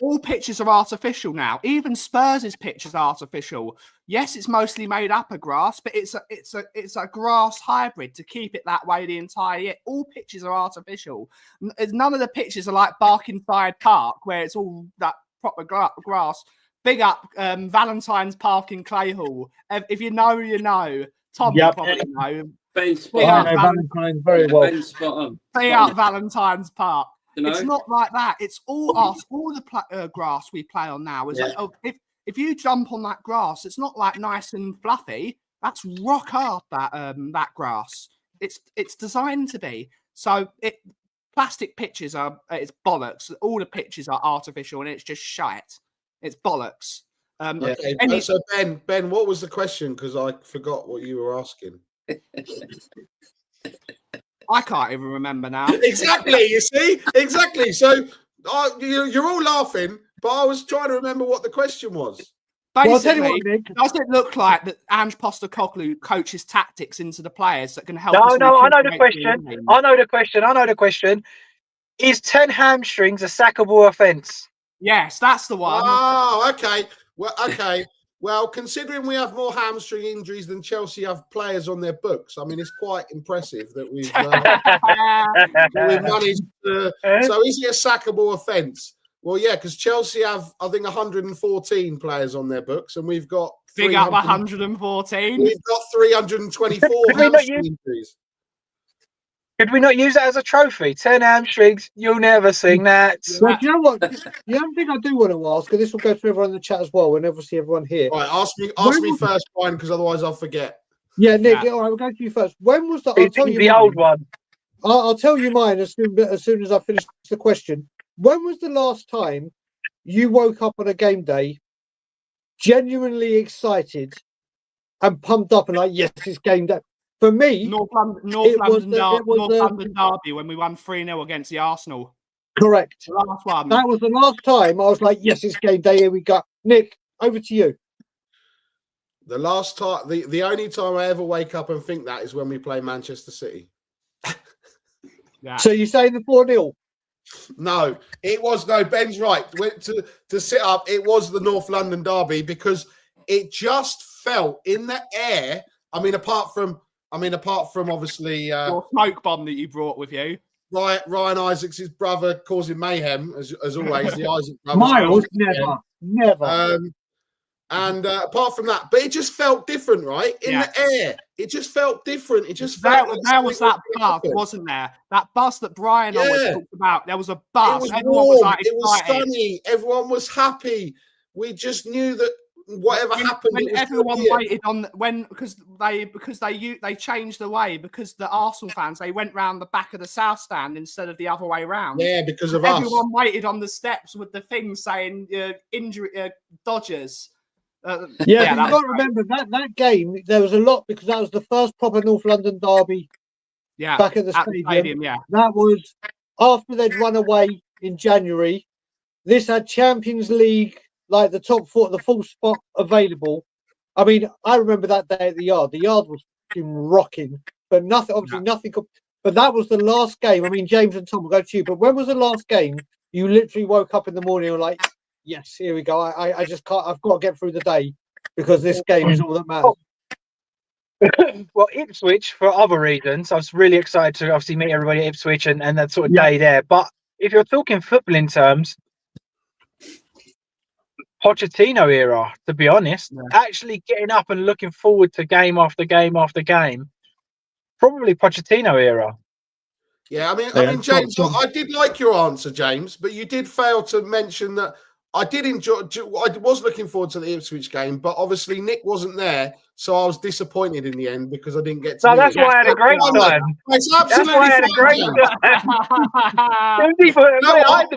All pitches are artificial now. Even Spurs' pitch is artificial. Yes, it's mostly made up of grass, but it's a grass hybrid to keep it that way the entire year. All pitches are artificial. None of the pitches are like Barkingside Park, where it's all that proper grass. Big up Valentine's Park in Clayhall. If you know, you know. Tom will probably know. Ben spot on. Valentine's very well. Ben spot on. Big up Valentine's Park. You know? It's not like that. It's all the grass we play on now. Is like, if you jump on that grass, it's not like nice and fluffy. That's rock hard. That grass. It's designed to be. So plastic pitches it's bollocks. All the pitches are artificial, and it's just shite. It's bollocks. Okay, so Ben, what was the question? Because I forgot what you were asking. I can't even remember now. Exactly, you see? Exactly. So you're all laughing, but I was trying to remember what the question was. Basically, does it look like that Ange Postecoglou coaches tactics into the players that can help? No, I know the question. I know the question. Is 10 hamstrings a sackable offence? Yes, that's the one. Oh, okay. Well, considering we have more hamstring injuries than Chelsea have players on their books, I mean, it's quite impressive that we've managed to. So, is it a sackable offence? Well, yeah, because Chelsea have, I think, 114 players on their books, and we've got big up 114. We've got 324 hamstring injuries. Could we not use that as a trophy? 10 hamstrings, you'll never sing that. Well, do you know what? The other thing I do want to ask, and this will go to everyone in the chat as well, and obviously everyone here. All right, ask me first, Brian, because otherwise I'll forget. Yeah, Nick. All right, we'll go to you first. When was that? I'll tell you the mine. old one. I'll tell you mine as soon as I finish the question. When was the last time you woke up on a game day genuinely excited and pumped up and like, yes, it's game day. For me, North London Derby when we won 3-0 against the Arsenal. correct. The last one. That was the last time I was like, yes, it's game day. Here we go. Nick, over to you. The last time, the only time I ever wake up and think that is when we play Manchester City. Yeah. So you're saying the 4-0? No, it was no. Ben's right. To sit up, it was the North London Derby because it just felt in the air. I mean, apart from obviously your smoke bomb that you brought with you. Ryan Isaacs' brother causing mayhem as always. The Isaac brothers. Miles, never. And apart from that, but it just felt different, right? In the air, it just felt different. It just felt there was that buzz, wasn't there? That buzz that Brian always talked about. There was a buzz. It was Everyone warm. was like It was excited. sunny. Everyone was happy. We just knew that whatever happened, when it was everyone good. waited on because they changed the way because the Arsenal fans they went round the back of the South Stand instead of the other way round. Yeah, because of everyone us. waited on the steps with the thing saying injury Dodgers. You've got to remember that game. There was a lot because that was the first proper North London derby. Yeah, back at the stadium. That was after they'd run away in January. This had Champions League, like the top four, the full spot available. I mean, I remember that day at the Yard. The Yard was rocking, but nothing. Obviously, nothing. But that was the last game. I mean, James and Tom will go to you. But when was the last game you literally woke up in the morning and were like, yes, here we go. I just can't. I've got to get through the day because this game is all that matters. Well, Ipswich for other reasons. I was really excited to obviously meet everybody at Ipswich and that sort of day there. But if you're talking football in terms, Pochettino era, to be honest, actually getting up and looking forward to game after game after game, probably Pochettino era. Yeah, I mean, James, I did like your answer, James, but you did fail to mention that I did enjoy. I was looking forward to the Ipswich game, but obviously Nick wasn't there, so I was disappointed in the end because I didn't get to. No, that's why I had a great time. It's absolutely that's why I had a great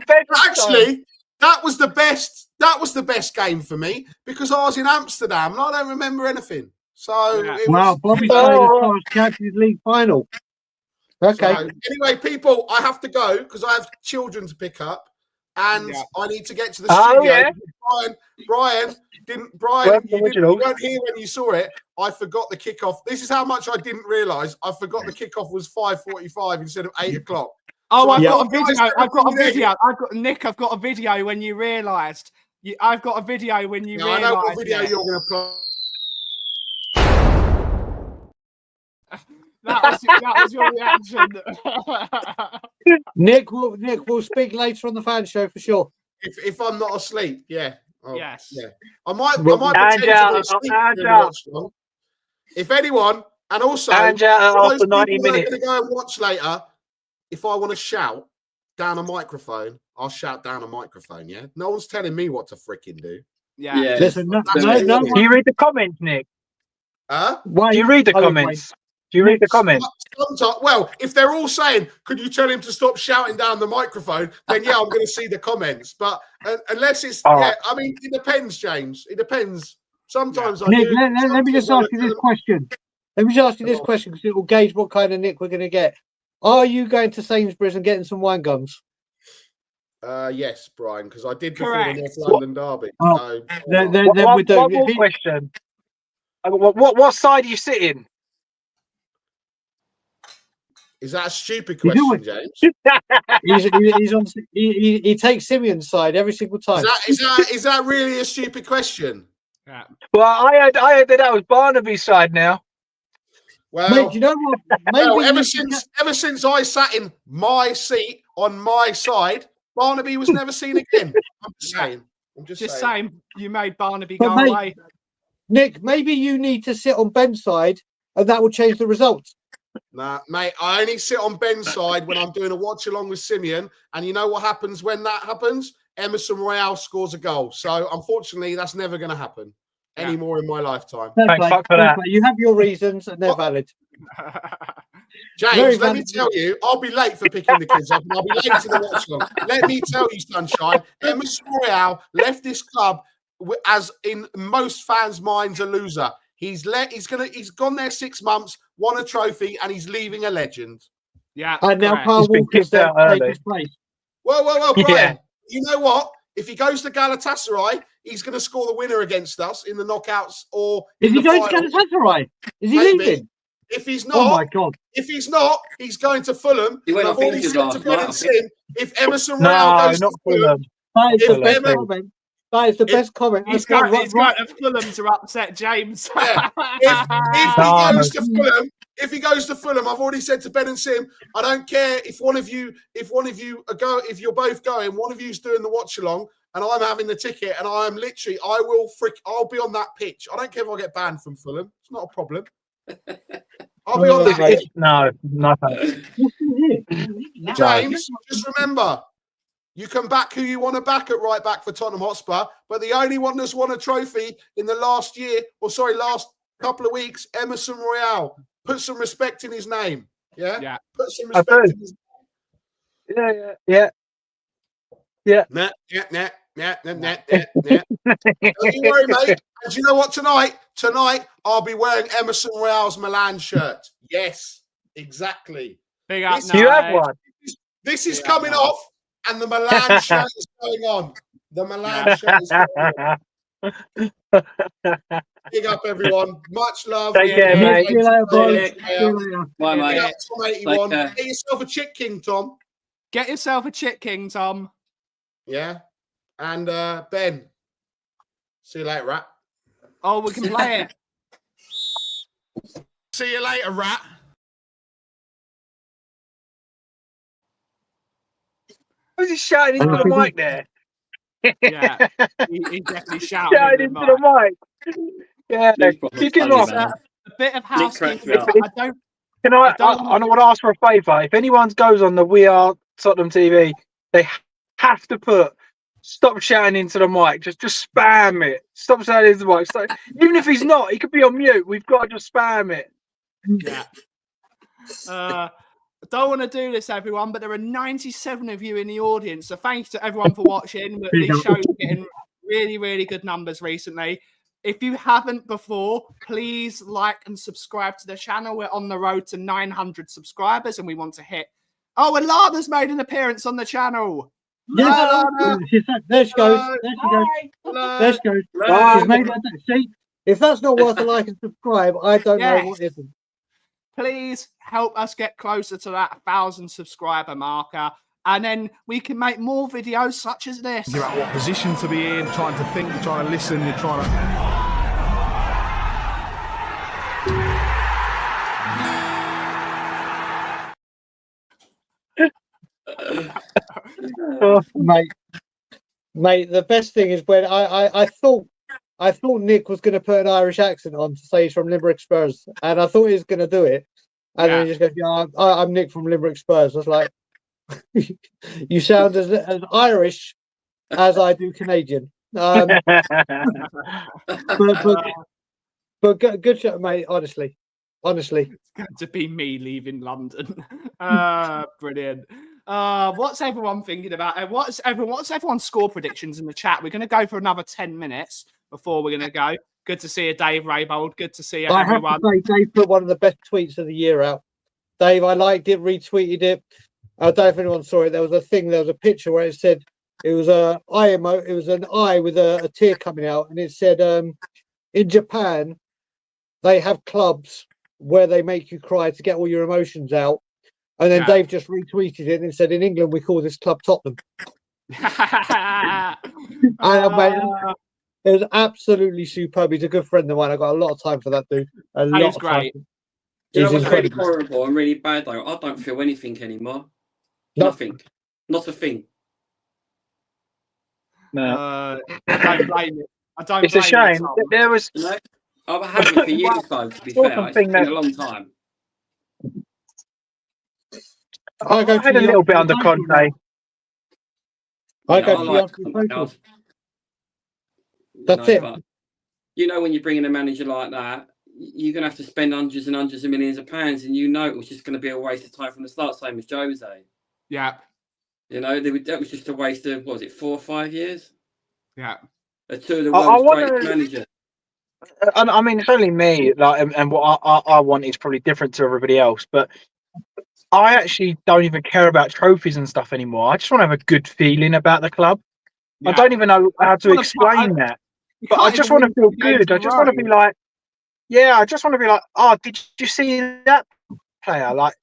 time. Actually, that was the best. That was the best game for me because I was in Amsterdam and I don't remember anything. So Bobby's playing as far as Champions League final. Okay. So, anyway, people, I have to go because I have children to pick up. And I need to get to the studio. Yeah. Brian, you weren't here when you saw it. I forgot the kickoff. This is how much I didn't realise. I forgot the kickoff was 5:45 instead of 8 o'clock. Oh, so I've got a video. I've got a video when you realised. I've got a video when you realised. I know what video you're going to play. That was your reaction. Nick will speak later on the fan show for sure. If I'm not asleep, yeah. Oh, yes. Yeah. I might pretend to be asleep during the watch long. If anyone, and also after 90 minutes, going to go and watch later. If I want to shout down a microphone, I'll shout down a microphone. Yeah. No one's telling me what to freaking do. Yeah. Listen, no. Do you read the comments, Nick? Huh? Do you read the comments? Do you read the comments? Sometimes, well, if they're all saying, could you tell him to stop shouting down the microphone, then yeah, I'm going to see the comments. But unless it's, I mean, it depends, James. It depends. Sometimes I Nick, do. let me just ask you this question. Let me just ask you this question because it will gauge what kind of Nick we're going to get. Are you going to Sainsbury's and getting some wine guns? Yes, Brian, because I did before the North London Derby. One more question. What side are you sitting? Is that a stupid question, James? He's on. He takes Simeon's side every single time. Is that really a stupid question? Yeah. Well, I heard that was Barnaby's side now. Well, mate, you know what? Ever since I sat in my seat on my side, Barnaby was never seen again. I'm just saying. I'm just saying. You made Barnaby go away. Nick, maybe you need to sit on Ben's side, and that will change the results. Nah, mate, I only sit on Ben's side when I'm doing a watch along with Simeon. And you know what happens when that happens? Emerson Royale scores a goal. So unfortunately, that's never going to happen anymore in my lifetime. Thanks for that. You have your reasons and they're valid. James, let me tell you, I'll be late for picking the kids up, and I'll be late to the watch along. Let me tell you, Sunshine, Emerson Royale left this club as in most fans' minds a loser. He's gone there 6 months, won a trophy, and he's leaving a legend. Yeah. And now Carl He's been Walker's kicked there out to take early. his place. Whoa, Brian. Yeah. You know what? If he goes to Galatasaray, he's going to score the winner against us in the knockouts or Is in he the going to final. Galatasaray? Is he Maybe. leaving? If he's Oh not, my God. he's going to Fulham. He went And I've off already injured said to last Ben night, and I think. Sim, if Emerson Royale No, goes not to Fulham, Fulham. That is the If best Emma- comment. That is the best comment. He's That's got a Fulham to upset James. Yeah. If he goes to Fulham, I've already said to Ben and Sim, I don't care if you're both going, one of you's doing the watch along, and I'm having the ticket, and I'll be on that pitch. I don't care if I get banned from Fulham. It's not a problem. I'll be on that pitch. No, thanks. James, just remember, you can back who you want to back at right back for Tottenham Hotspur, but the only one that's won a trophy in the last couple of weeks, Emerson Royale. Put some respect in his name. Yeah. Put some respect in his name. Yeah. Nah. Don't you worry, mate. And do you know what? Tonight, I'll be wearing Emerson Royale's Milan shirt. Yes, exactly. Big up, you have one. This is coming off, and the Milan shirt is going on. The Milan shirt is going on. Big up, everyone. Much love. Take care, mate. See you later, boys. See you later. Bye, Big mate. up, Tom 81. Get yourself a Chick King, Tom. Get yourself a Chick King, Tom. Yeah. And Ben. See you later, Rat. Oh, we can play it. See you later, Rat. Who's he shouting into the mic there? Yeah, he definitely shouted Shouting into the mic. Yeah, kick him off. A bit of housekeeping. I want to ask for a favour. If anyone goes on the We Are Tottenham TV, they have to put stop shouting into the mic. Just spam it. Stop shouting into the mic. So, even if he's not, he could be on mute. We've got to just spam it. Yeah. I don't want to do this, everyone, but there are 97 of you in the audience. So thanks to everyone for watching. These shows are getting really, really good numbers recently. If you haven't before, please like and subscribe to the channel. We're on the road to 900 subscribers, and we want to hit. Oh, and Lana's made an appearance on the channel. Yeah, there she goes. There she goes. She's made it. See, if that's not worth a like and subscribe, I don't know what isn't. Please help us get closer to that 1,000 subscriber marker, and then we can make more videos such as this. You're at what position to be in, trying to think, you're trying to listen, you're trying to... Mate, the best thing is when I thought Nick was going to put an Irish accent on to say he's from Limerick Spurs, and I thought he was going to do it, and then he just goes, "Yeah, I'm Nick from Limerick Spurs." I was like, "You sound as Irish as I do Canadian." But good shot, mate. Honestly, it's going to be me leaving London. Brilliant. What's everyone thinking about? What's everyone's score predictions in the chat? We're going to go for another 10 minutes before we're going to go. Good to see you, Dave Raybold. Good to see you, everyone. I have to say, Dave put one of the best tweets of the year out. Dave, I liked it, retweeted it. I don't know if anyone saw it. There was a picture where it said it was an eye with a tear coming out, and it said, in Japan, they have clubs where they make you cry to get all your emotions out. And then Dave just retweeted it and said, in England, we call this club Tottenham. It was absolutely superb. He's a good friend of mine. I got a lot of time for that dude. He's great. Do you know what's really horrible and really bad, though? I don't feel anything anymore. Nothing. Not a thing. No. I don't blame it. It's a shame. There was... You know, I've had it for years, though, to be fair. It's been a long time. I had a little bit under Conte. That's it. But, you know, when you bring in a manager like that, you're going to have to spend hundreds and hundreds of millions of pounds, and you know it was just going to be a waste of time from the start, same as Jose. Yeah. You know, that was just a waste of, what was it, 4 or 5 years? Yeah. Two of the I world's wonder- greatest managers. I mean, it's only me, like, and what I want is probably different to everybody else. But I actually don't even care about trophies and stuff anymore. I just want to have a good feeling about the club. I Yeah. don't even know how to wanna- explain that, You but I can't just even want to win feel 2 games good. in I a just want to row. be like, yeah, I just want to be like, oh, did you see that player? Like,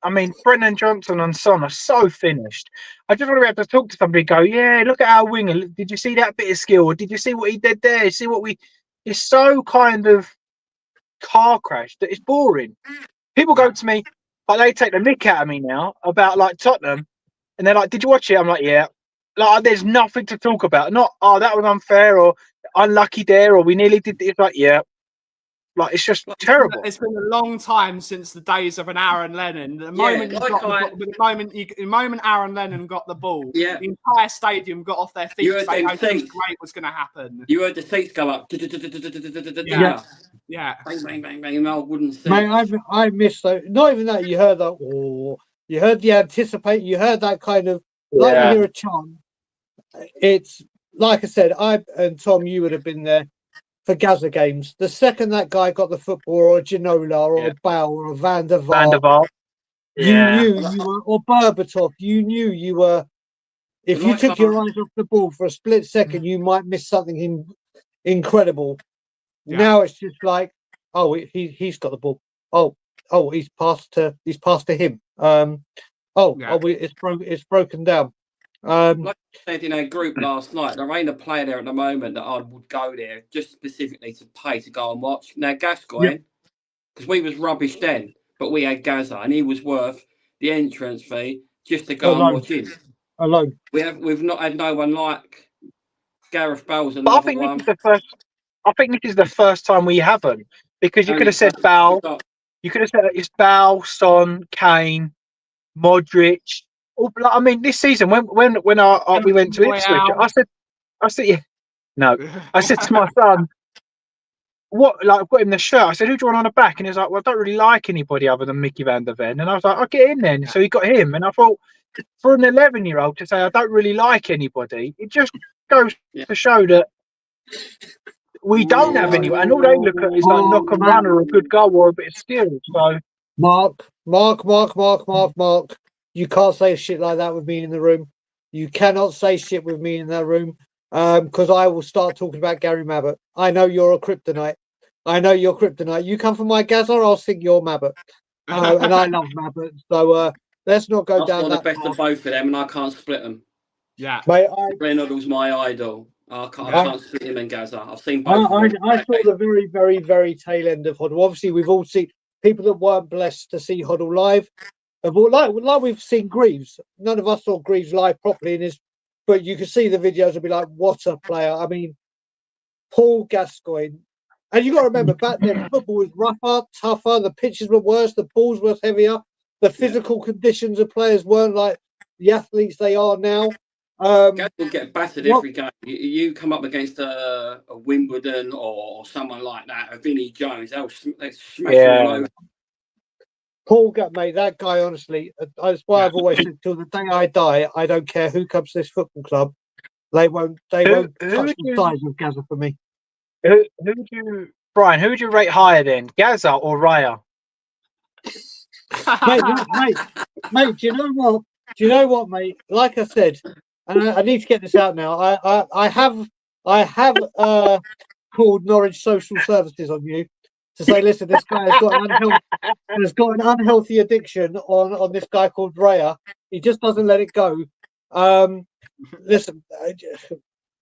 I mean, Brennan Johnson and Son are so finished. I just want to be able to talk to somebody and go, yeah, look at our winger. Did you see that bit of skill? Or did you see what he did there? See what we... It's so kind of car crash that it's boring. People go to me, but they take the mick out of me now about, like, Tottenham. And they're like, did you watch it? I'm like, yeah. Like, there's nothing to talk about. Not, oh, that was unfair or unlucky there or we nearly did this. Like, yeah. Like, it's just terrible. It's been a long time since the days of an Aaron Lennon. The moment the moment Aaron Lennon got the ball, Yeah. the entire stadium got off their feet. You heard They them know something seats. great was going to happen. You heard the seats go up. Yeah. Yeah. Bang, bang, bang, bang. No, I wouldn't see. Mate, I missed that. Not even that. You heard that. Oh, you heard the anticipate. You heard that kind of like you hear a chant. It's like I said. I and Tom, you would have been there for Gaza games. The second that guy got the football, or a Ginola, or a Bale, or a Van der Vaart, you knew you were, or Berbatov. You knew you were. If you took your eyes off the ball for a split second, you might miss something incredible. Yeah. Now it's just like, oh, he's got the ball. Oh, he's passed to him. It's broken down. Like I said in our group last night, there ain't a player there at the moment that I would go there just specifically to pay to go and watch. Now Gascoigne, because we was rubbish then, but we had Gaza and he was worth the entrance fee just to go and watch him. Alone. We've not had no one like Gareth Bale's But I another think one. this is the first time we haven't, because you could have said Bale. You could have said it's Bale, Son, Kane, Modric. I mean, this season when we went to Ipswich, I said, yeah, no. I said to my son, what? Like, I've got him the shirt. I said, who do you want on the back? And he's like, well, I don't really like anybody other than Mickey van der Ven. And I was like, I'll get in then. So he got him, and I thought, for an 11-year-old to say I don't really like anybody, it just goes to show that we don't have anyone, and all they look at is like knock and run or a good goal or a bit of skill. So Mark, you can't say shit like that with me in the room. You cannot say shit with me in that room, because I will start talking about Gary Mabbott. I know you're a kryptonite. You come from my Gaza, I'll sing your Mabbott. And I love Mabbott. So let's not go down that. The best of both of them, and I can't split them. Yeah, mate. Glenn Hoddle's my idol. I can't split him and Gaza. I've seen both. I saw the very, very, very tail end of Hoddle. Obviously, we've all seen people that weren't blessed to see Hoddle live. Like we've seen Greaves. None of us saw Greaves live properly but you can see the videos and be like, what a player. I mean, Paul Gascoigne. And you got to remember, back then, football was rougher, tougher, the pitches were worse, the balls were heavier, the physical conditions of players weren't like the athletes they are now. Guys will get battered every game. You come up against a Wimbledon or someone like that, a Vinnie Jones, they'll smash you all over. Paul mate, that guy, honestly, that's why I've always said, till the day I die, I don't care who comes to this football club, they won't touch the size of Gaza for me. Brian, who would you rate higher then, Gaza or Raya? mate, do you know what, mate? Like I said, and I need to get this out now. I have called Norwich Social Services on you to say, listen, this guy has got an unhealthy addiction on this guy called Raya. He just doesn't let it go. Listen,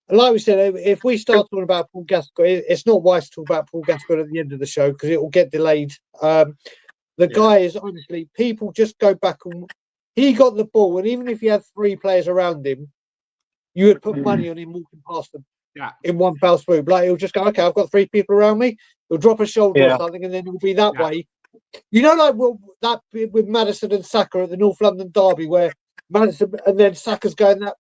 like we said, if we start talking about Paul Gascoigne, it's not wise to talk about Paul Gascoigne at the end of the show because it will get delayed. The guy is, honestly, people just go back and he got the ball, and even if he had 3 players around him, you would put money on him walking past them in one fell swoop. Like, he'll just go, okay, I've got 3 people around me. He'll drop a shoulder or something, and then it'll be that way. You know, like that with Madison and Saka at the North London derby, where Madison and then Saka's going that.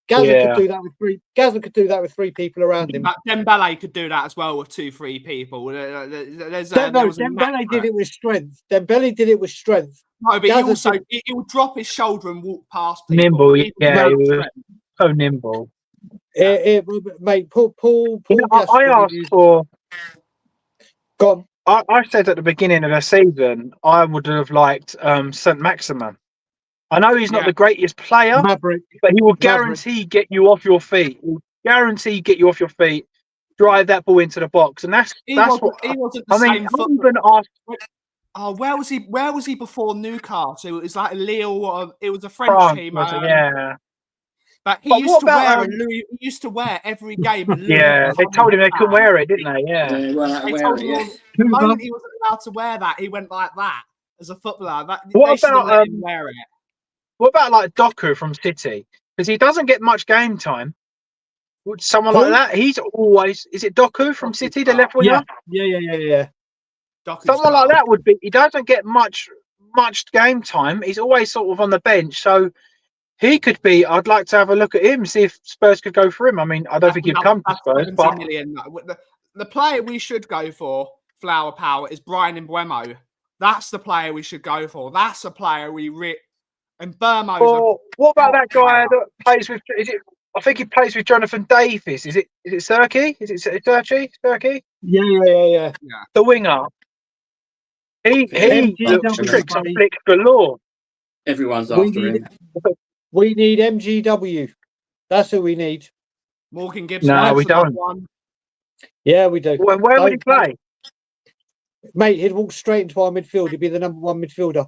Gazza Yeah. could do that with three. Gazza could do that with three people around him. Dembele could do that as well with 2-3 people. No, Dembele Dembele did it with strength. Dembele did it with strength. No, but Gazza he would drop his shoulder and walk past people. Nimble, He yeah, he was strength. so nimble. Mate, Paul You know, I Gascoigne asked used- for. Go on. I said at the beginning of the season, I would have liked St. Maximin. I know he's not Yeah. the greatest player, Maverick. but he will guarantee get you off your feet. He will guarantee get you off your feet, drive that ball into the box, and that's He what wasn't the I mean. same I footballer. even asked Oh, where was he? Where was he before Newcastle? It was like Lille. It was a French France, team. was it? Yeah, But he But used what to about, wear a Louis. He used to wear every game. A Louis yeah. They Vuitton told him they couldn't bag. wear it, didn't they? Yeah. Yeah, well, I They wear told it, him yeah. the moment he wasn't allowed to wear that, he went like that as a footballer. What They should have about, let him wear it. What about like Doku from City? Because he doesn't get much game time. Would someone Who? like that? He's always. Is it Doku from Doku's City, the class. left winger? Yeah. Doku's Someone like class. that would be. He doesn't get much game time. He's always sort of on the bench, so he could be. I'd like to have a look at him, see if Spurs could go for him. I mean, I don't think he'd come to That's Spurs, 70 but million. The player we should go for, flower power, is Brian Mbeumo. That's the player we should go for. That's a player and Burmo's or what about that guy player. that plays with? Is it? I think he plays with Jonathan Davis. Is it Serki? Is it Serki? Yeah. The winger. He looks MGW, tricks and buddy. flicks galore. Everyone's We after need him. We need MGW. That's who we need. Morgan Gibbs. No, White's we another don't. one. Yeah, we do. Where would he play? Mate, he'd walk straight into our midfield. He'd be the number one midfielder.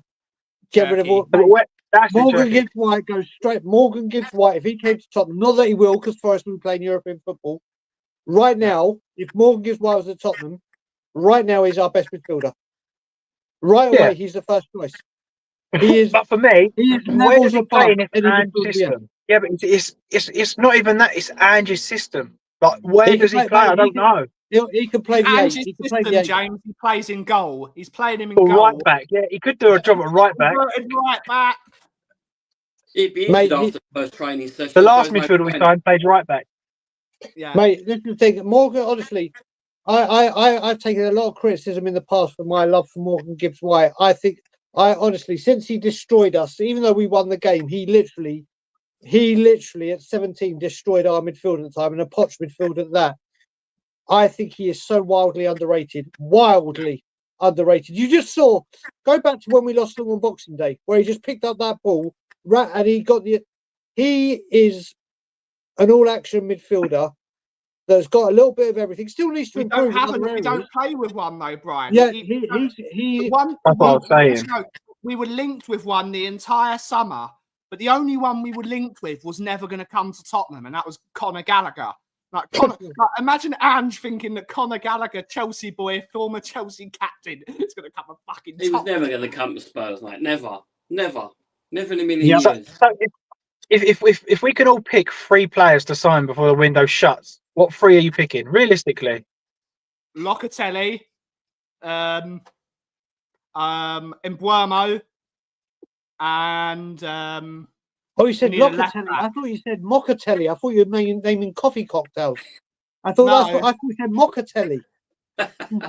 Get rid of all. Turkey. Mate, That's Morgan Turkey. Gibbs White goes straight. Morgan Gibbs White, if he came to Tottenham, not that he will, because Forest will be playing European football. Right now, if Morgan Gibbs White was at Tottenham, right now he's our best midfielder. Right Yeah. away, he's the first choice. He is. But for me, He is where does levels he above play in this any Ange midfielder we have. system? Yeah, but it's not even that. It's Ange's system. Like, where He does can he play- play? I mate, don't know. He can play the eight. Ange's He can play system, the eight. James. He plays in goal. He's playing him in Or goal. right back. Yeah, he could do a job at right back. Converted right back. He'd be Mate, injured after the first training session. The last so there's midfielder no we point. signed played right back. Yeah. Mate, this is the thing. Morgan, honestly, I've taken a lot of criticism in the past for my love for Morgan Gibbs White. I honestly, since he destroyed us, even though we won the game, he literally at 17 destroyed our midfield at the time, and a Poch midfield at that. I think he is so wildly underrated. You just saw, go back to when we lost them on Boxing Day, where he just picked up that ball, and he is an all-action midfielder that's got a little bit of everything. Still needs to We don't improve in have other we areas. don't play with one though, Brian. Yeah, The he one, That's what I was saying. we were linked with one the entire summer, but the only one we were linked with was never going to come to Tottenham, and that was Conor Gallagher. Like, imagine Ange thinking that Conor Gallagher, Chelsea boy, former Chelsea captain, is going to come a fucking. He was Tottenham. never going to come to Spurs, mate. Never in a million Yeah. years. So if we can all pick 3 players to sign before the window shuts, what 3 are you picking realistically? Locatelli, Mbeumo, and Oh, you said We need a left Locatelli. back. I thought you said Mockatelli. I thought you were naming coffee cocktails. I thought No. I thought you said Mockatelli.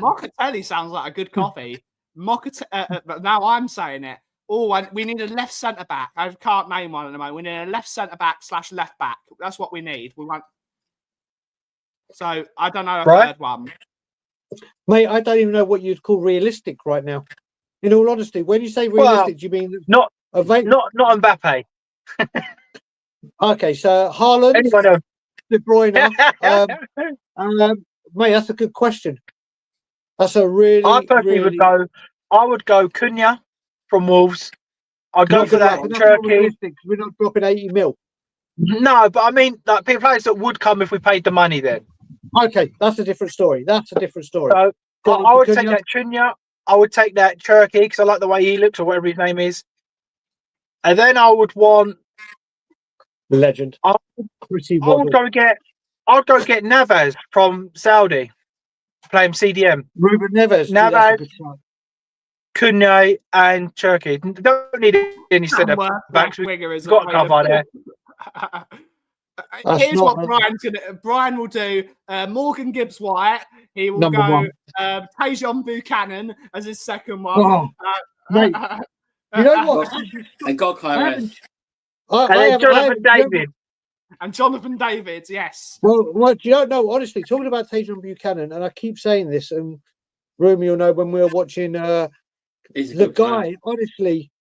Mockatelli sounds like a good coffee. But now I'm saying it. We need a left centre back. I can't name one at the moment. We need a left centre back / left back. That's what we need. We want. So I don't know a Right. third one. Mate, I don't even know what you'd call realistic right now. In all honesty, when you say Well, realistic, do you mean Not available? not Mbappe. Okay, so Haaland, Anyone else? De Bruyne. Mate, that's a good question. That's a really, I personally really. would go Cunha from Wolves. I'd go Not for gonna that happen. That's not Turkey. realistic. We're not dropping 80 mil. No, but I mean, like players that would come if we paid the money. Then Okay, that's a different story. so I Got would Cunha. take that Cunha. I would take that Turkey because I like the way he looks or whatever his name is. And then I would want. Legend. I Pretty I would waddle. I'd go get Navas from Saudi, play him CDM. Ruben Neves. Navas. That's a good shout. Cunha and Turkey. Don't need any centre Somewhere backs. left We've winger is got a cover there. That's Here's not what Brian will do. Morgan Gibbs-White. He will number go one. Tajon Buchanan as his second one. Oh, mate. You know what? And God Kyres. And then Jonathan David. And Jonathan David, yes. Well, you don't know, honestly, talking about Tajon Buchanan, and I keep saying this, and Rumi will know when we were watching the guy, honestly,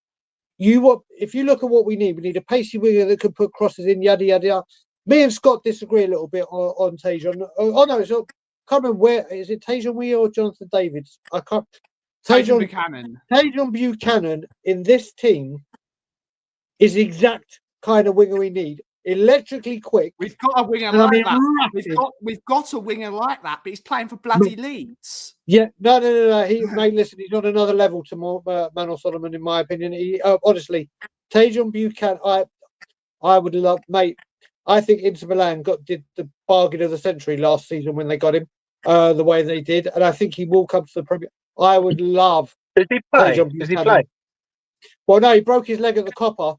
if you look at what we need a pacey winger that can put crosses in, yada, yada, yada. Me and Scott disagree a little bit on Tajon. Oh, no, I can't remember where, is it Tajon Weir or Jonathan David? I can't. Tajon Buchanan. Tajon Buchanan in this team is the exact kind of winger we need. Electrically quick. We've got a winger like that. We've got a winger like that, but he's playing for bloody Leeds. Yeah, no. Mate, listen, he's on another level to Manor Solomon, in my opinion. He honestly, Tajon Buchanan, I would love, mate. I think Inter Milan did the bargain of the century last season when they got him, the way they did, and I think he will come to the Premier. I would love. Does he play? Does he play? Well, no, he broke his leg at the Copper.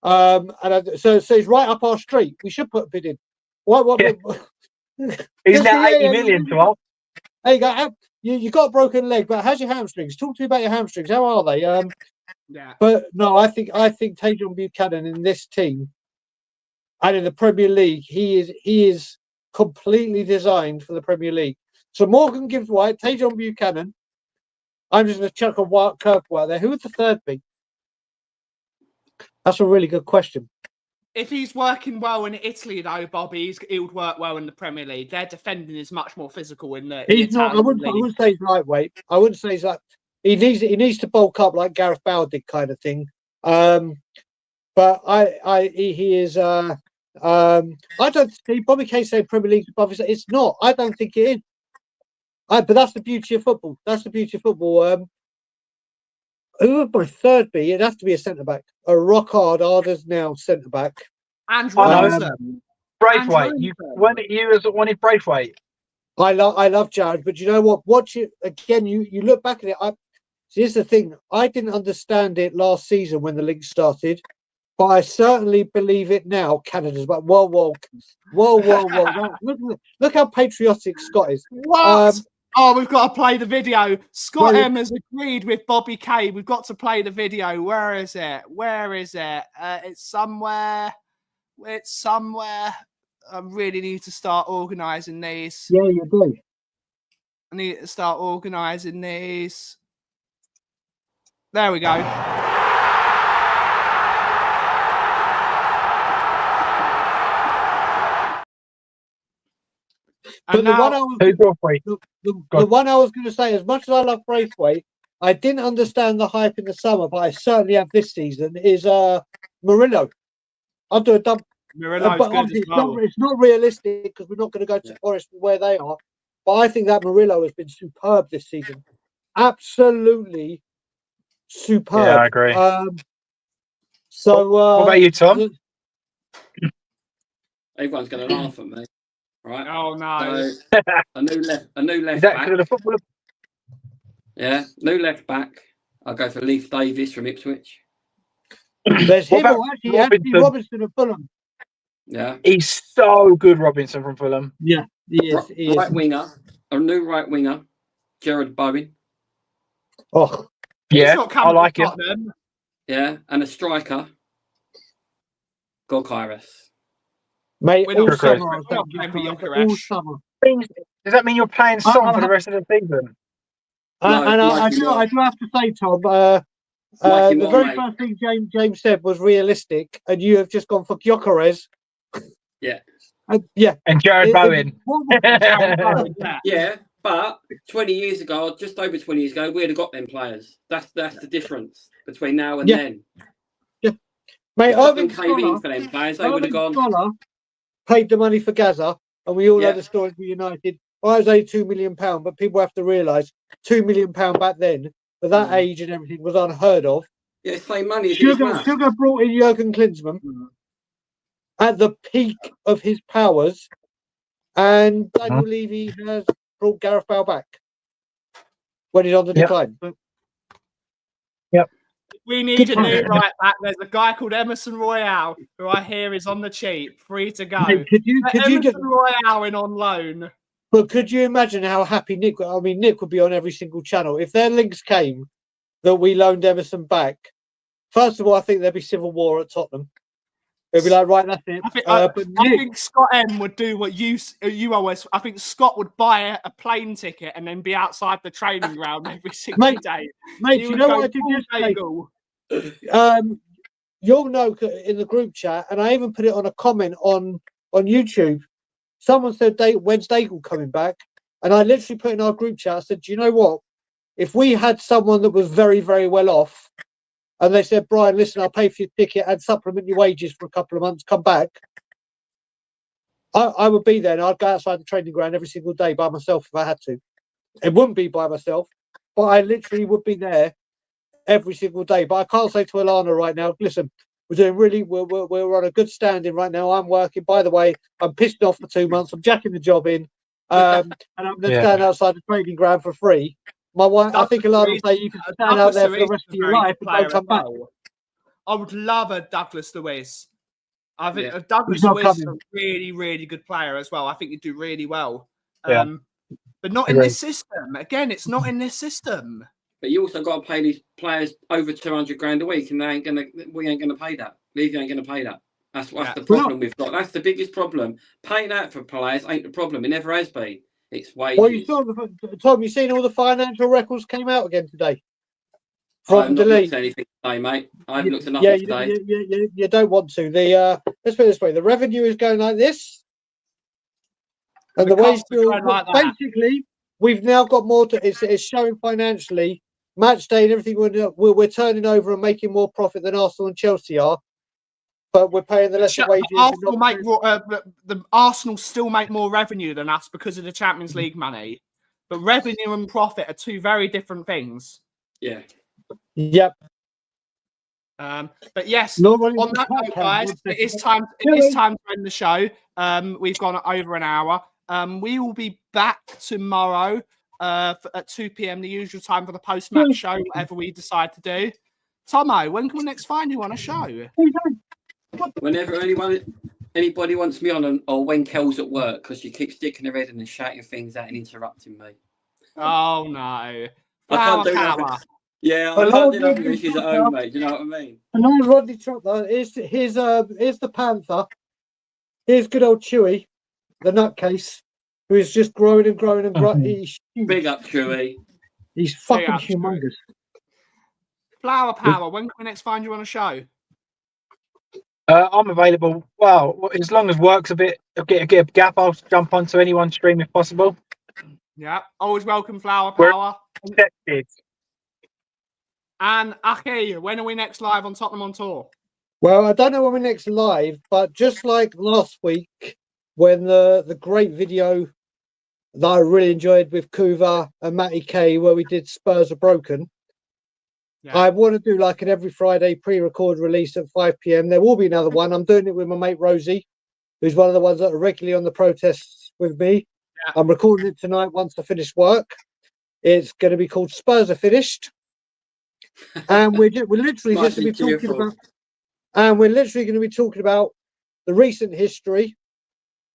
So he's right up our street. We should put a bid in. What? Yeah. He's now 80 million to us. Hey, you got a broken leg, but how's your hamstrings? Talk to me about your hamstrings. How are they? Yeah. But no, I think Tajon Buchanan in this team and in the Premier League, he is completely designed for the Premier League. So Morgan Gibbs-White, Tajon Buchanan. I'm just going to chuck a wild curveball out there. Who would the third be? That's a really good question. If he's working well in Italy, though, Bobby, he would work well in the Premier League. Their defending is much more physical in the. He's not. I wouldn't say he's lightweight. I wouldn't say he's like. He needs to bulk up like Gareth Bale did, kind of thing. But he is. I don't see Bobby K say Premier League above. It's not. I don't think it is. But that's the beauty of football. Who would my third be? It'd have to be a centre back, a rock hard as now centre back. Andrew Anderson. Braithwaite. You wanted Braithwaite. I love Jared, but you know what? Watch it again. You look back at it. Here's the thing. I didn't understand it last season when the league started, but I certainly believe it now. Canada's but whoa. Look how patriotic Scott is. What? We've got to play the video. Scott M has agreed with Bobby K. We've got to play the video. Where is it? It's somewhere. I really need to start organising these. Yeah, you do. I need to start organising these. There we go. But the one I was going to say, as much as I love Braithwaite, I didn't understand the hype in the summer, but I certainly have this season, is Murillo. I'll do a dump. Murillo's good as well. It's not realistic because we're not going to go to Forest where they are. But I think that Murillo has been superb this season. Absolutely superb. Yeah, I agree. So what about you, Tom? Everyone's going to laugh at me. Right. Oh no! So, a new left Is that back. the footballer? Yeah, new left back. I'll go for Leif Davis from Ipswich. There's him or actually Robinson of Fulham. Yeah, he's so good, Robinson from Fulham. Yeah, he is. Right winger, a new right winger, Gerard Bowen. Oh, yeah, I like him. Yeah, and a striker, Gorkairis. Mate, all summer. Does that mean you're playing Son for the rest of the season? I do have to say, Tom, the very first thing James said was realistic, and you have just gone for Gyökeres. Yeah. And Jared Bowen. Yeah, but 20 years ago, just over 20 years ago, we'd have got them players. That's the difference between now and then. Yeah. Mate, Irving came in for them players, they would have gone. Scholar paid the money for Gaza, and we all had a story for United. I was only £2 million, but people have to realise £2 million back then, for that age and everything, was unheard of. Yeah, same money. Sugar brought in Jurgen Klinsmann at the peak of his powers, and Daniel Levy has brought Gareth Bale back when he's on the decline. Yep. We need a new right back. There's a guy called Emerson Royale who I hear is on the cheap, free to go. Mate, could you Emerson Royale in on loan. But could you imagine how happy Nick? I mean, Nick would be on every single channel if their links came that we loaned Emerson back. First of all, I think there'd be civil war at Tottenham. It'd be like, right, that's it. I think Scott M would do what you always. I think Scott would buy a plane ticket and then be outside the training ground every single day. Mate, you know what I did yesterday? You'll know in the group chat, and I even put it on a comment on YouTube. Someone said, when's Daigle coming back? And I literally put in our group chat, I said, do you know what? If we had someone that was very, very well off, and they said, Brian, listen, I'll pay for your ticket and supplement your wages for a couple of months, come back, I would be there, and I'd go outside the training ground every single day by myself if I had to. It wouldn't be by myself, but I literally would be there every single day. But I can't say to Alana right now, listen, we're doing we're on a good standing right now. I'm working. By the way, I'm pissed off for 2 months. I'm jacking the job in, and I'm going to stand outside the training ground for free. My wife, I think Alana will say you can stand out there for the rest of your life and don't come back. I would love a Douglas Luiz. I think Douglas Luiz is a really, really good player as well. I think he'd do really well. But not in this system. Again, it's not in this system. But you also got to pay these players over 200 grand a week, and we ain't gonna pay that. League ain't gonna pay that. That's the problem we've got. That's the biggest problem. Paying that for players ain't the problem. It never has been. It's wages. Well, you saw Tom, you seen all the financial records came out again today from the league. I haven't looked at anything today, mate. I haven't looked at nothing today. You don't want to. Let's put it this way: the revenue is going like this, and the wage bill. Like basically, we've now got more to. It's showing financially. Match day and everything, we're turning over and making more profit than Arsenal and Chelsea are, but we're paying the lesser wages. The Arsenal still make more revenue than us because of the Champions League money, but revenue and profit are two very different things. Yeah. Yep. But yes, on that note, guys, it is time to end the show. We've gone over an hour. We will be back tomorrow. At 2 p.m, the usual time for the post-match show, whatever we decide to do. Tomo, when can we next find you on a show? Whenever anybody wants me on, or when Kel's at work, because she keeps sticking her head in and shouting things out and interrupting me. Oh no! I can't do power. Yeah, I can't do nothing when she's at home, mate. Do you know what I mean? Hello, Rodney Trump. Here's the Panther. Here's good old Chewy, the nutcase, who is just growing and growing and growing. He's big up, Chewy. He's fucking humongous. Flower Power, when can we next find you on a show? I'm available. Well, as long as work's a bit, get a gap, I'll jump onto anyone's stream if possible. Yeah, always welcome, Flower Power. Accepted. And Aki, when are we next live on Tottenham on Tour? Well, I don't know when we're next live, but just like last week, when the great video that I really enjoyed with Kuva and Matty K, where we did Spurs Are Broken, I want to do like an every Friday pre-record release at 5 p.m. There will be another one. I'm doing it with my mate Rosie, who's one of the ones that are regularly on the protests with me. Yeah. I'm recording it tonight once I finish work. It's going to be called Spurs Are Finished. And we're literally just going to be talking about, and we're literally going to be talking about the recent history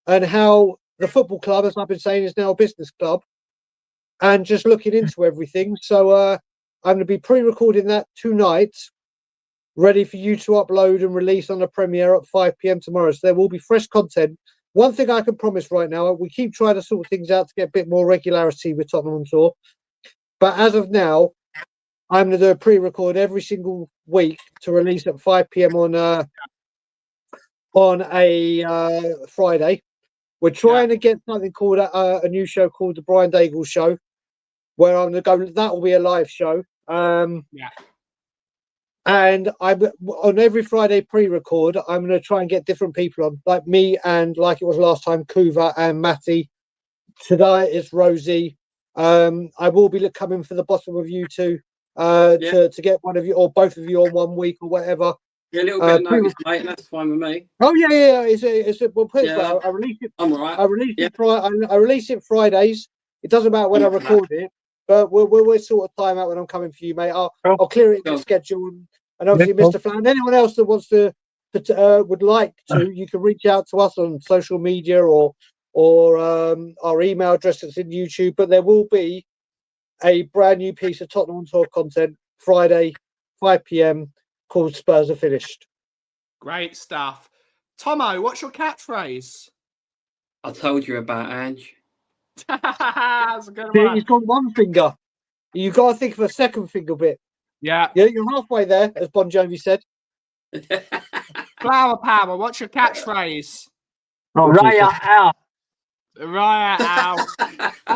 and how the football club, as I've been saying, is now a business club, and just looking into everything. So I'm going to be pre-recording that tonight, ready for you to upload and release on the premiere at 5 p.m. tomorrow. So there will be fresh content. One thing I can promise right now, we keep trying to sort things out to get a bit more regularity with Tottenham on Tour. But as of now, I'm going to do a pre-record every single week to release at 5 p.m. on a Friday. We're trying to get something called a new show called the Brian Daigle Show, where I'm going to go. That will be a live show. And I'm on every Friday pre-record. I'm going to try and get different people on, like me and like it was last time, Kuva and Matty. Today it's Rosie. I will be coming for the bottom of you two to get one of you or both of you on 1 week or whatever. Yeah, a little bit of notice, mate. That's fine with me. Oh yeah. Well, put it well, I release it. I'm all right. I release it Fridays. It doesn't matter when I record it, but we'll sort of time out when I'm coming for you, mate. I'll clear it in the schedule. and obviously Yeah, Mr. Flan. Anyone else that wants to would like to, you can reach out to us on social media or our email address that's in YouTube. But there will be a brand new piece of Tottenham Hotspur content Friday, 5 p.m. called Spurs Are Finished. Great stuff. Tomo, what's your catchphrase? I told you about Ange. That's a good See, one. he's got one finger. You've got to think of a second finger bit. Yeah. You're halfway there, as Bon Jovi said. Flower Power, what's your catchphrase? Raya out. Right out.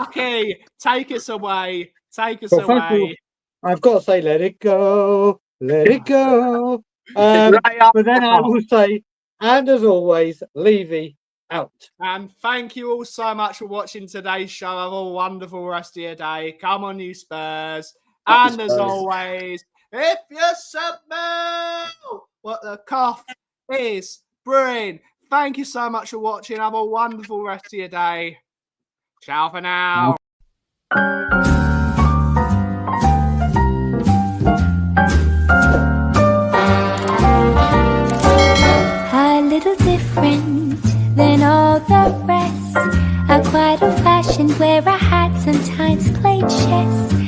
Okay, take us away. Take us Well, first of all, away. I've got to say, let it go, let it go. Raya But then I out. will say, and as always, Levy out. And thank you all so much for watching today's show. Have a wonderful rest of your day. Come on, you Spurs. Up And the as Spurs. always, if you smell what the cough is brewing, thank you so much for watching. Have a wonderful rest of your day. Ciao for now. A little different than all the rest. A quite old fashioned where I had sometimes played chess.